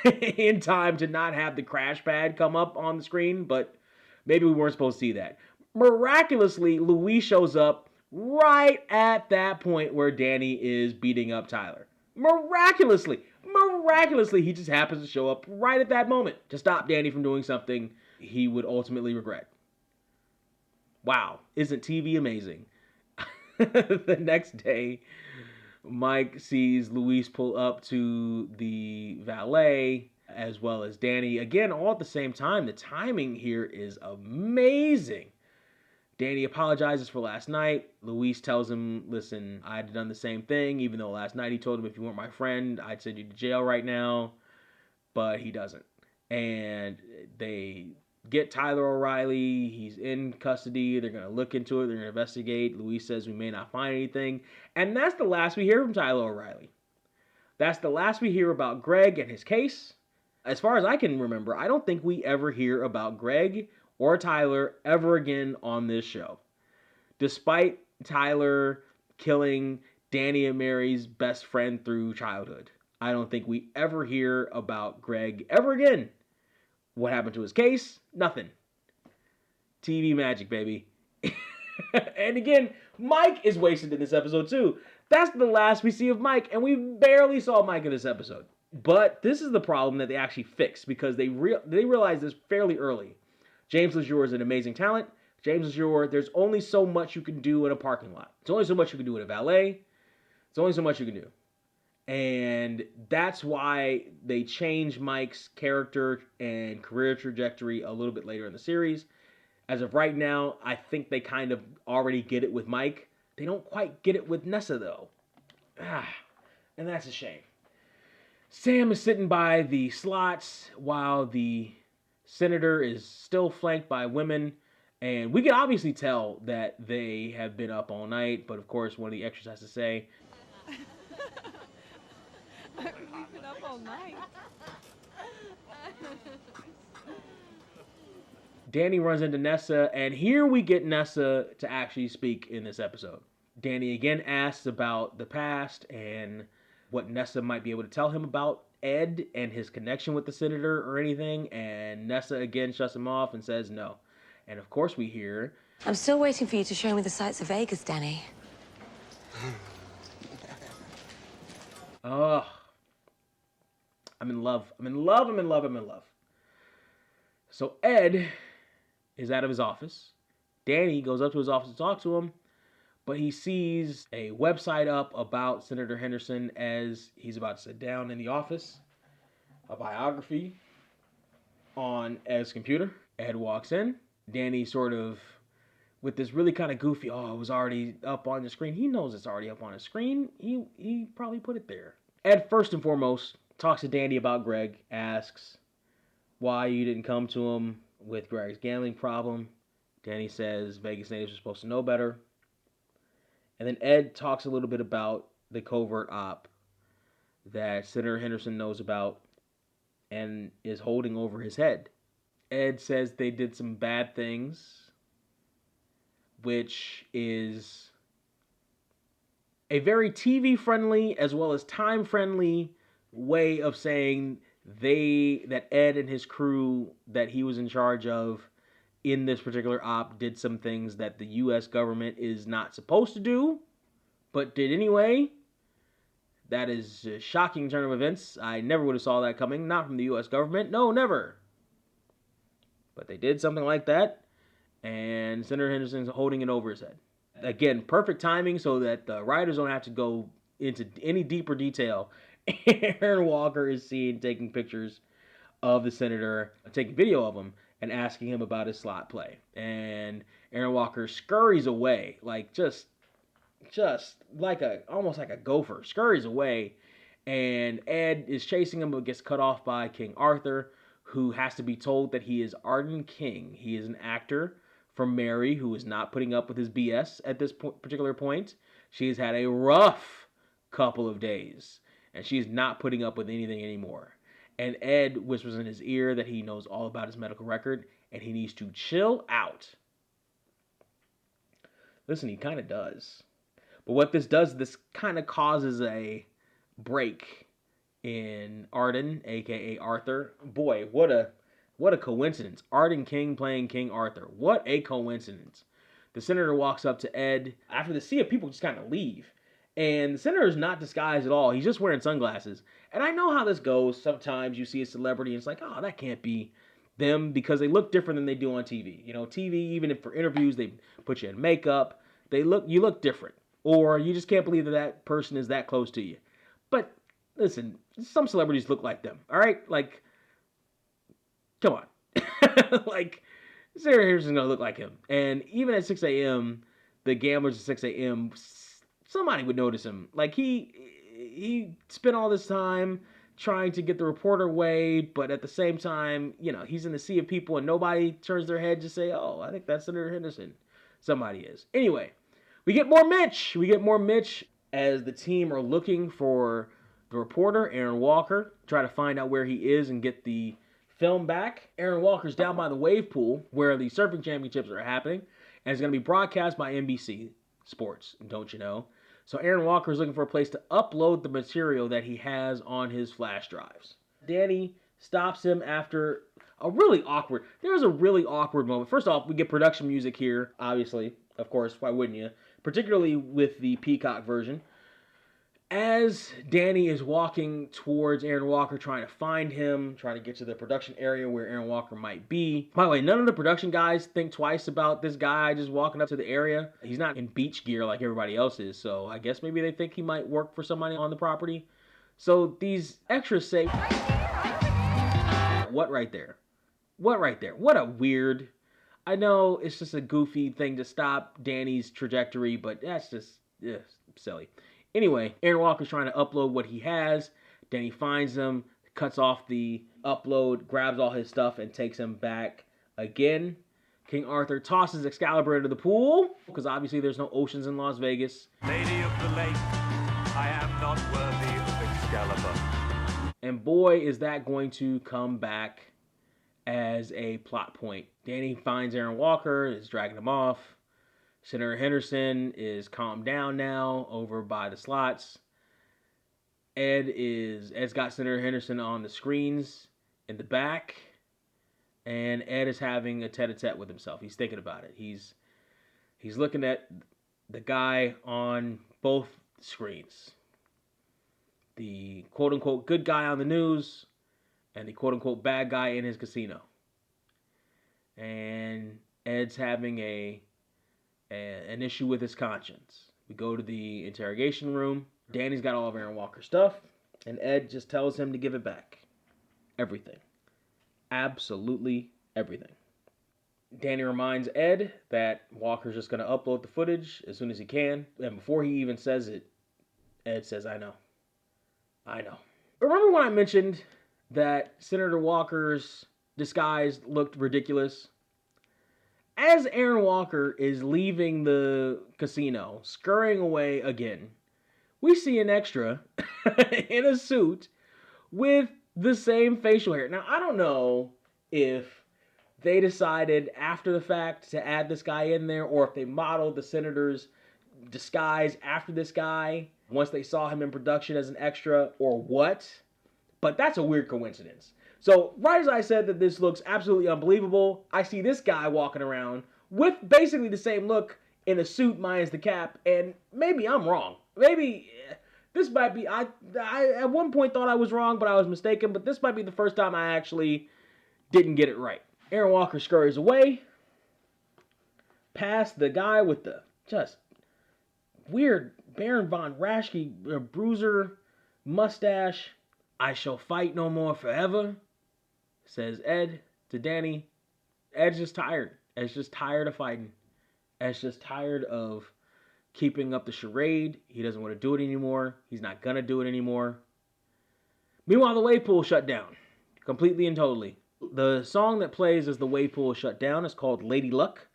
in time to not have the crash pad come up on the screen, but maybe we weren't supposed to see that. Miraculously, Louis shows up right at that point where Danny is beating up Tyler. Miraculously, he just happens to show up right at that moment to stop Danny from doing something he would ultimately regret. Wow, isn't TV amazing? The next day, Mike sees Luis pull up to the valet, as well as Danny. Again, all at the same time. The timing here is amazing. Danny apologizes for last night. Luis tells him, listen, I'd done the same thing, even though last night he told him if you weren't my friend, I'd send you to jail right now. But he doesn't. And they get Tyler O'Reilly. He's in custody. They're going to look into it. They're going to investigate. Luis says we may not find anything. And that's the last we hear from Tyler O'Reilly. That's the last we hear about Greg and his case. As far as I can remember, I don't think we ever hear about Greg or Tyler ever again on this show. Despite Tyler killing Danny and Mary's best friend through childhood, I don't think we ever hear about Greg ever again. What happened to his case? Nothing. TV magic, baby. And again, Mike is wasted in this episode too. That's the last we see of Mike, and we barely saw Mike in this episode. But this is the problem that they actually fixed because they realized this fairly early. James Lejour is an amazing talent. James Lejour, there's only so much you can do in a parking lot. There's only so much you can do in a valet. There's only so much you can do. And that's why they changed Mike's character and career trajectory a little bit later in the series. As of right now, I think they kind of already get it with Mike. They don't quite get it with Nessa, though. And that's a shame. Sam is sitting by the slots while the senator is still flanked by women. And we can obviously tell that they have been up all night. But of course, one of the extras has to say, We've been up all night. Danny runs into Nessa, and here we get Nessa to actually speak in this episode. Danny again asks about the past and what Nessa might be able to tell him about Ed and his connection with the senator or anything, and Nessa again shuts him off and says no. And of course we hear, I'm still waiting for you to show me the sights of Vegas, Danny. oh, I'm in love. I'm in love. I'm in love. I'm in love. So Ed is out of his office. Danny goes up to his office to talk to him, but he sees a website up about Senator Henderson as he's about to sit down in the office. A biography on Ed's computer. Ed walks in. Danny sort of, with this really kind of goofy, oh, it was already up on the screen. He knows it's already up on the screen. He probably put it there. Ed, first and foremost, talks to Danny about Greg, asks why you didn't come to him with Greg's gambling problem. Danny says Vegas natives are supposed to know better. And then Ed talks a little bit about the covert op that Senator Henderson knows about and is holding over his head. Ed says they did some bad things, which is a very TV-friendly as well as time-friendly way of saying that Ed and his crew that he was in charge of in this particular op did some things that the U.S. government is not supposed to do, but did anyway. That is a shocking turn of events. I never would have saw that coming. Not from the U.S. government. No, never. But they did something like that, and Senator Henderson's holding it over his head. Again, perfect timing so that the writers don't have to go into any deeper detail. Aaron Walker is seen taking pictures of the senator, taking video of him, and asking him about his slot play. And Aaron Walker scurries away, like just like almost like a gopher, scurries away. And Ed is chasing him, but gets cut off by King Arthur, who has to be told that he is Arden King. He is an actor from Mary who is not putting up with his BS at this particular point. She's had a rough couple of days, and she's not putting up with anything anymore. And Ed whispers in his ear that he knows all about his medical record, and he needs to chill out. Listen, he kind of does. But what this does, this kind of causes a break in Arden, a.k.a. Arthur. Boy, what a coincidence. Arden King playing King Arthur. What a coincidence. The senator walks up to Ed after the sea of people just kind of leave. And the senator is not disguised at all. He's just wearing sunglasses. And I know how this goes. Sometimes you see a celebrity and it's like, oh, that can't be them because they look different than they do on TV. You know, TV, even if for interviews, they put you in makeup. You look different. Or you just can't believe that person is that close to you. But listen, some celebrities look like them. All right? Like, come on. Like, Sarah Harrison's going to look like him. And even at 6 a.m., the gamblers at 6 a.m., somebody would notice him. Like, he spent all this time trying to get the reporter away, but at the same time, you know, he's in the sea of people and nobody turns their head to say, oh, I think that's Senator Henderson. Somebody is. Anyway, we get more Mitch. We get more Mitch as the team are looking for the reporter, Aaron Walker, try to find out where he is and get the film back. Aaron Walker's down by the wave pool where the surfing championships are happening, and it's going to be broadcast by NBC Sports, don't you know? So Aaron Walker is looking for a place to upload the material that he has on his flash drives. Danny stops him after there was a really awkward moment. First off, we get production music here, obviously. Of course, why wouldn't you? Particularly with the Peacock version. As Danny is walking towards Aaron Walker, trying to find him, trying to get to the production area where Aaron Walker might be. By the way, none of the production guys think twice about this guy just walking up to the area. He's not in beach gear like everybody else is, so I guess maybe they think he might work for somebody on the property. So these extras say, what right there? What right there? What a weird... I know it's just a goofy thing to stop Danny's trajectory, but that's just silly. Anyway, Aaron Walker's trying to upload what he has. Danny finds him, cuts off the upload, grabs all his stuff, and takes him back again. King Arthur tosses Excalibur into the pool, because obviously there's no oceans in Las Vegas. Lady of the Lake, I am not worthy of Excalibur. And boy, is that going to come back as a plot point. Danny finds Aaron Walker, is dragging him off. Senator Henderson is calmed down now over by the slots. Ed's got Senator Henderson on the screens in the back, and Ed is having a tete-a-tete with himself. He's thinking about it. He's looking at the guy on both screens. The quote-unquote good guy on the news and the quote-unquote bad guy in his casino. And Ed's having an issue with his conscience. We go to the interrogation room. Danny's got all of Aaron Walker's stuff, and Ed just tells him to give it back. Everything. Absolutely everything. Danny reminds Ed that Walker's just going to upload the footage as soon as he can. And before he even says it, Ed says, I know. Remember when I mentioned that Senator Walker's disguise looked ridiculous? As Aaron Walker is leaving the casino, scurrying away again, we see an extra in a suit with the same facial hair. Now, I don't know if they decided after the fact to add this guy in there, or if they modeled the senator's disguise after this guy once they saw him in production as an extra, or what. But that's a weird coincidence. So, right as I said that this looks absolutely unbelievable, I see this guy walking around with basically the same look in a suit minus the cap, and maybe I'm wrong. Maybe this might be, I at one point thought I was wrong, but I was mistaken, but this might be the first time I actually didn't get it right. Aaron Walker scurries away, past the guy with the just weird Baron von Raschke bruiser mustache. I shall fight no more forever, says Ed to Danny. Ed's just tired. Ed's just tired of fighting. Ed's just tired of keeping up the charade. He doesn't want to do it anymore. He's not going to do it anymore. Meanwhile, the wave pool shut down. Completely and totally. The song that plays as the wave pool is shut down is called Lady Luck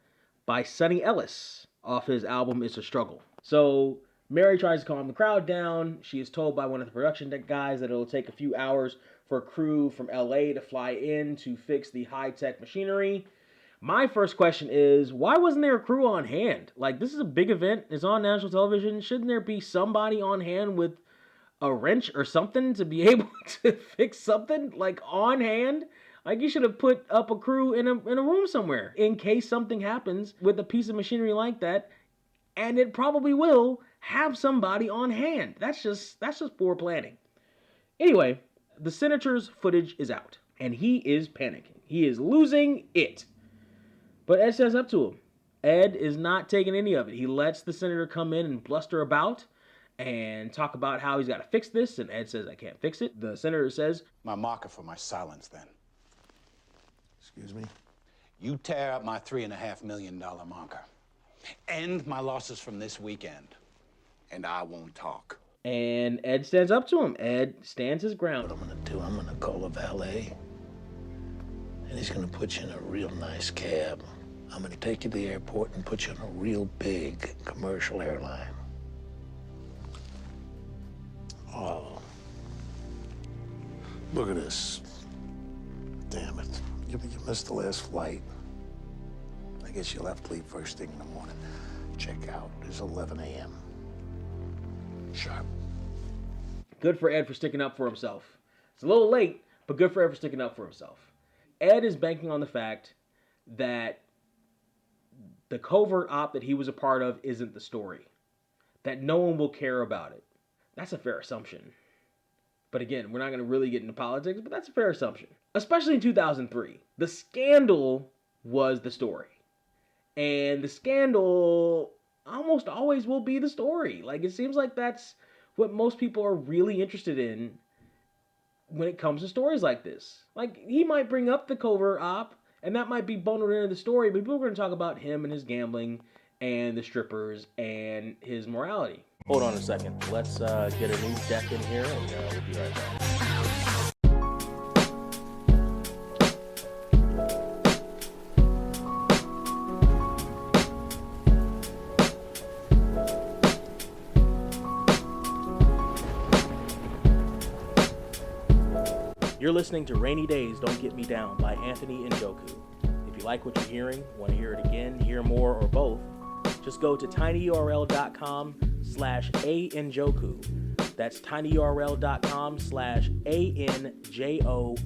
by Sonny Ellis off his album It's a Struggle. So Mary tries to calm the crowd down. She is told by one of the production guys that it'll take a few hours for a crew from LA to fly in to fix the high-tech machinery. My first question is, why wasn't there a crew on hand? Like, this is a big event. It's on national television. Shouldn't there be somebody on hand with a wrench or something to be able to fix something, like, on hand? Like, you should have put up a crew in a room somewhere in case something happens with a piece of machinery like that, and it probably will have somebody on hand. That's just poor planning. Anyway, the senator's footage is out, and he is panicking. He is losing it. But Ed stands up to him. Ed is not taking any of it. He lets the senator come in and bluster about and talk about how he's got to fix this, and Ed says, I can't fix it. The senator says, My marker for my silence, then. Excuse me? You tear up my $3.5 million marker. End my losses from this weekend, and I won't talk. And Ed stands up to him. Ed stands his ground. What I'm gonna do, I'm gonna call a valet, and he's gonna put you in a real nice cab. I'm gonna take you to the airport and put you on a real big commercial airline. Oh, look at this. Damn it. You missed the last flight. I guess you'll have to leave first thing in the morning. Check out. It's 11 a.m. Sharp. Good for Ed for sticking up for himself. It's a little late, but good for Ed for sticking up for himself. Ed is banking on the fact that the covert op that he was a part of isn't the story. That no one will care about it. That's a fair assumption. But again, we're not going to really get into politics, but that's a fair assumption. Especially in 2003. The scandal was the story. And the scandal almost always will be the story. Like, it seems like that's what most people are really interested in when it comes to stories like this. Like, he might bring up the covert op, and that might be bundled into the story, but people are going to talk about him and his gambling and the strippers and his morality. Hold on a second. Let's get a new deck in here, and we'll be right back. You're listening to Rainy Days Don't Get Me Down by Anthony Njoku. If you like what you're hearing, want to hear it again, hear more, or both, just go to tinyurl.com/anjoku. That's tinyurl.com/anjoku.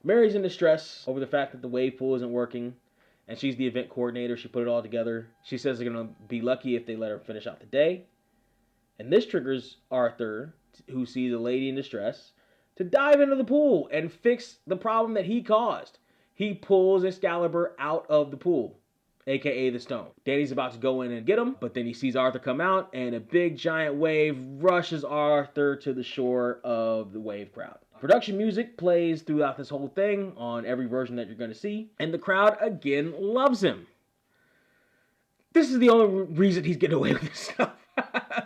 Mary's in distress over the fact that the wave pool isn't working, and she's the event coordinator. She put it all together. She says they're going to be lucky if they let her finish out the day. And this triggers Arthur, who sees a lady in distress, to dive into the pool and fix the problem that he caused. He pulls Excalibur out of the pool, aka the stone. Danny's about to go in and get him, but then he sees Arthur come out, and a big giant wave rushes Arthur to the shore of the wave crowd. Production music plays throughout this whole thing on every version that you're going to see, and the crowd again loves him. This is the only reason he's getting away with this stuff.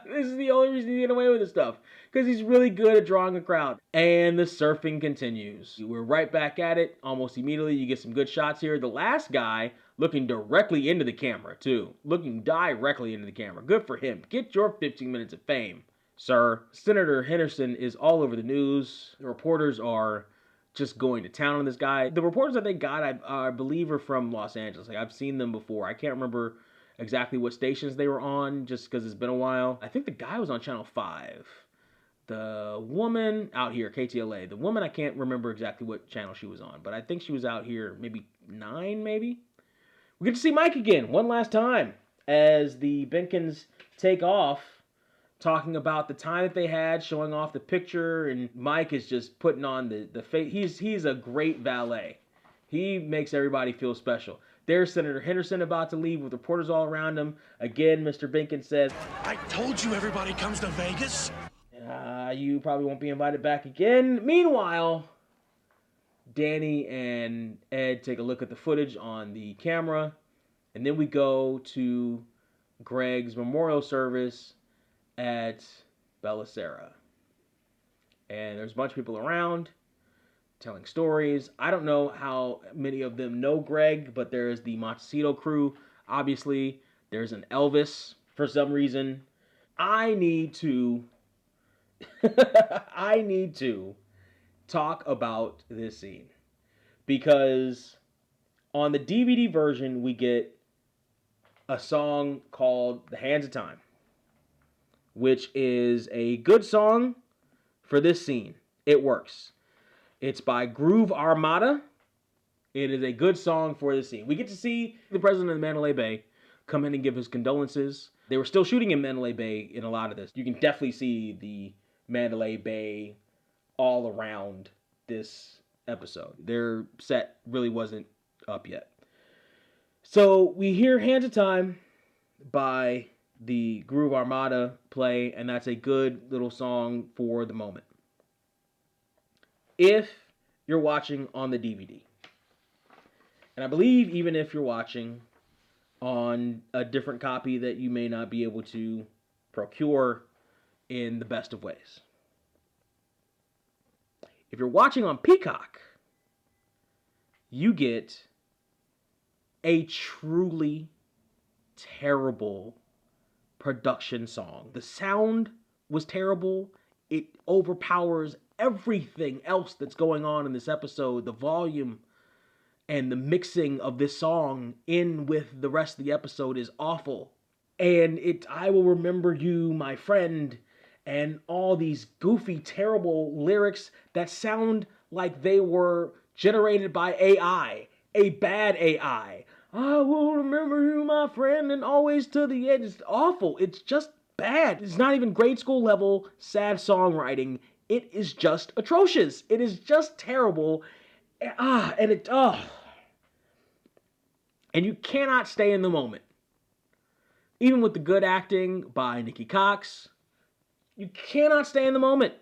This is the only reason he's getting away with this stuff, because he's really good at drawing a crowd. And the surfing continues. We're right back at it almost immediately. You get some good shots here. The last guy looking directly into the camera, too. Looking directly into the camera. Good for him. Get your 15 minutes of fame, sir. Senator Henderson is all over the news. The reporters are just going to town on this guy. The reporters that they got, I believe, are from Los Angeles. Like, I've seen them before. I can't remember exactly what stations they were on, just because it's been a while. I think the guy was on Channel 5. The woman out here, KTLA. The woman, I can't remember exactly what channel she was on, but I think she was out here maybe 9, maybe? We get to see Mike again, one last time, as the Benkins take off, talking about the time that they had, showing off the picture, and Mike is just putting on the face. He's a great valet. He makes everybody feel special. There's Senator Henderson about to leave with reporters all around him. Again, Mr. Benkins says, I told you everybody comes to Vegas. You probably won't be invited back again. Meanwhile, Danny and Ed take a look at the footage on the camera, and then we go to Greg's memorial service at Belisara. And there's a bunch of people around telling stories. I don't know how many of them know Greg, but there's the Montecito crew. Obviously, there's an Elvis for some reason. I need to talk about this scene, because on the DVD version we get a song called The Hands of Time, which is a good song for this scene. It works. It's by Groove Armada. It is a good song for this scene. We get to see the president of Mandalay Bay come in and give his condolences. They were still shooting in Mandalay Bay in a lot of this. You can definitely see the Mandalay Bay all around this episode. Their set really wasn't up yet. So we hear Hands of Time by the Groove Armada play, and that's a good little song for the moment. If you're watching on the DVD, and I believe even if you're watching on a different copy that you may not be able to procure in the best of ways. If you're watching on Peacock, you get a truly terrible production song. The sound was terrible. It overpowers everything else that's going on in this episode. The volume and the mixing of this song in with the rest of the episode is awful. And I will remember you, my friend, and all these goofy, terrible lyrics that sound like they were generated by AI, a bad AI. I will remember you, my friend, and always to the end. It's awful. It's just bad. It's not even grade school level sad songwriting. It is just atrocious. It is just terrible. And you cannot stay in the moment. Even with the good acting by Nikki Cox, you cannot stay in the moment.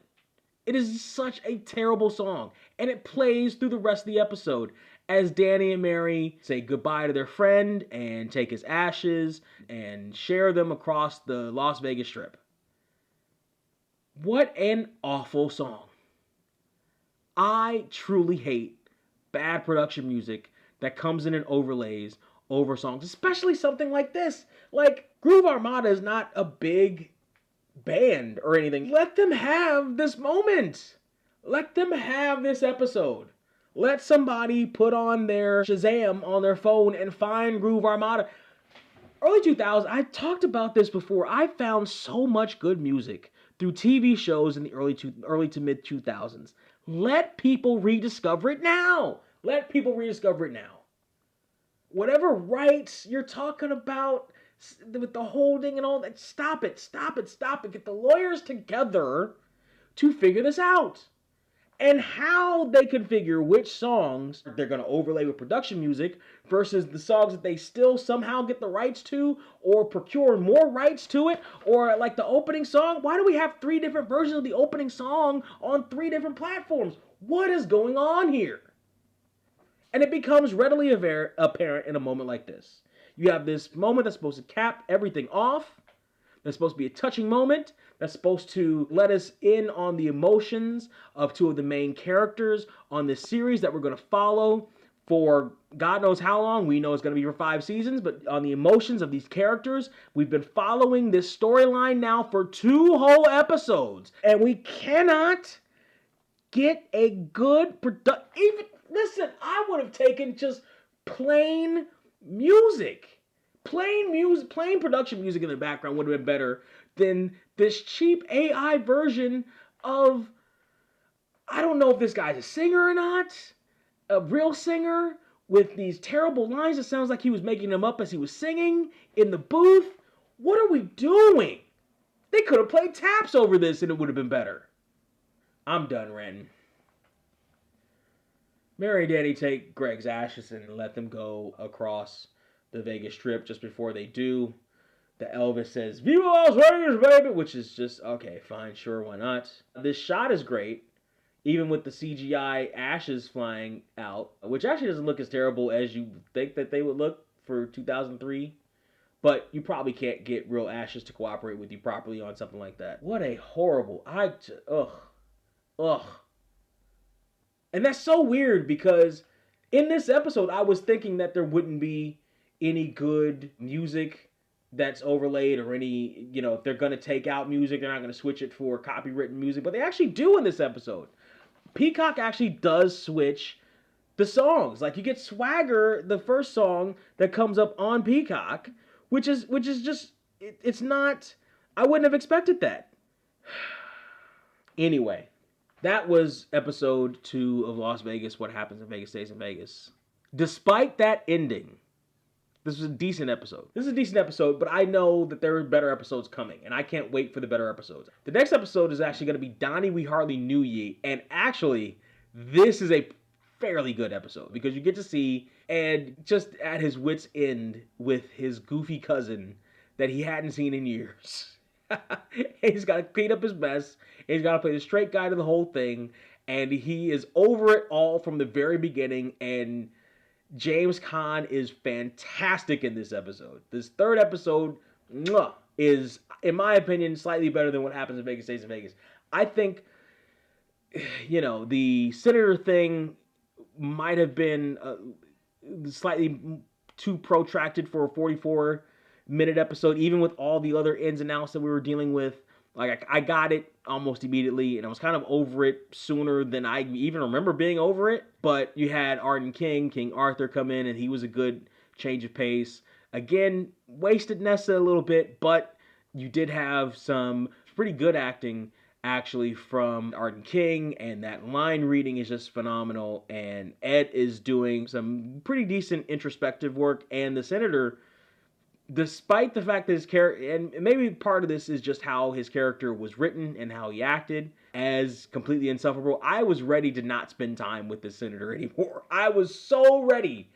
It is such a terrible song. And it plays through the rest of the episode as Danny and Mary say goodbye to their friend and take his ashes and share them across the Las Vegas Strip. What an awful song. I truly hate bad production music that comes in and overlays over songs, especially something like this. Like, Groove Armada is not a big band or anything. Let them have this moment. Let them have this episode. Let somebody put on their Shazam on their phone and find Groove Armada. Early 2000s, I talked about this before. I found so much good music through TV shows in the early to mid 2000s. Let people rediscover it now. Let people rediscover it now. Whatever rights you're talking about with the holding and all that, stop it. Get the lawyers together to figure this out. And how they can figure which songs they're going to overlay with production music versus the songs that they still somehow get the rights to or procure more rights to it. Or like the opening song, why do we have 3 different versions of the opening song on 3 different platforms? What is going on here? And it becomes readily apparent in a moment like this. You have this moment that's supposed to cap everything off. That's supposed to be a touching moment. That's supposed to let us in on the emotions of 2 of the main characters on this series that we're going to follow for God knows how long. We know it's going to be for 5 seasons, but on the emotions of these characters, we've been following this storyline now for 2 whole episodes. And we cannot get a good even listen, I would have taken just plain music. Plain production music in the background would have been better than this cheap AI version of, I don't know if this guy's a singer or not, a real singer with these terrible lines. It sounds like he was making them up as he was singing in the booth. What are we doing? They could have played taps over this and it would have been better. I'm done ranting. Mary and Danny take Greg's ashes and let them go across the Vegas Strip. Just before they do, the Elvis says, "Viva Las Vegas, baby!" Which is just, okay, fine, sure, why not? This shot is great, even with the CGI ashes flying out, which actually doesn't look as terrible as you think that they would look for 2003. But you probably can't get real ashes to cooperate with you properly on something like that. What a horrible, ugh. And that's so weird because in this episode, I was thinking that there wouldn't be any good music that's overlaid or any, if they're going to take out music, they're not going to switch it for copywritten music. But they actually do in this episode. Peacock actually does switch the songs. Like, you get Swagger, the first song that comes up on Peacock, which is just, it's not, I wouldn't have expected that. Anyway. That was episode 2 of Las Vegas, What Happens in Vegas Stays in Vegas. Despite that ending, this was a decent episode. But I know that there are better episodes coming, and I can't wait for the better episodes. The next episode is actually going to be Donnie We Hardly Knew Ye, and actually, this is a fairly good episode, because you get to see Ed just at his wit's end with his goofy cousin that he hadn't seen in years. He's got to clean up his mess. He's got to play the straight guy to the whole thing. And he is over it all from the very beginning. And James Caan is fantastic in this episode. This third episode is, in my opinion, slightly better than What Happens in Vegas Stays in Vegas. I think, the senator thing might have been slightly too protracted for a 44-minute episode, even with all the other ins and outs that we were dealing with. Like, I got it almost immediately, and I was kind of over it sooner than I even remember being over it. But you had King Arthur come in, and he was a good change of pace. Again, wasted Nessa a little bit, but you did have some pretty good acting actually from Arden King, and that line reading is just phenomenal. And Ed is doing some pretty decent introspective work, and the senator, despite the fact that his character, and maybe part of this is just how his character was written and how he acted as completely insufferable, I was ready to not spend time with the senator anymore. I was so ready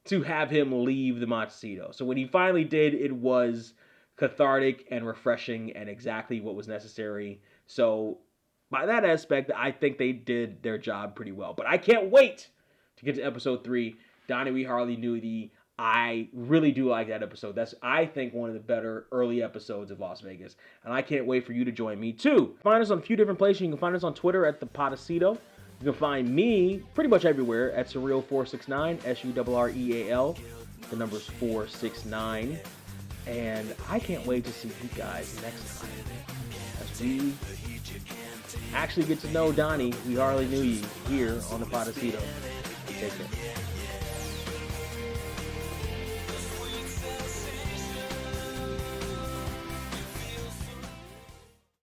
to have him leave the Montecito. So when he finally did, it was cathartic and refreshing and exactly what was necessary. So by that aspect, I think they did their job pretty well. But I can't wait to get to episode 3. Donnie, we hardly knew thee. I really do like that episode. That's, I think, one of the better early episodes of Las Vegas. And I can't wait for you to join me, too. Find us on a few different places. You can find us on Twitter at the Podecito. You can find me pretty much everywhere at Surreal469, SURREAL. The number's 469. And I can't wait to see you guys next time as we actually get to know Donnie. We hardly knew you here on the Podecito. Take care.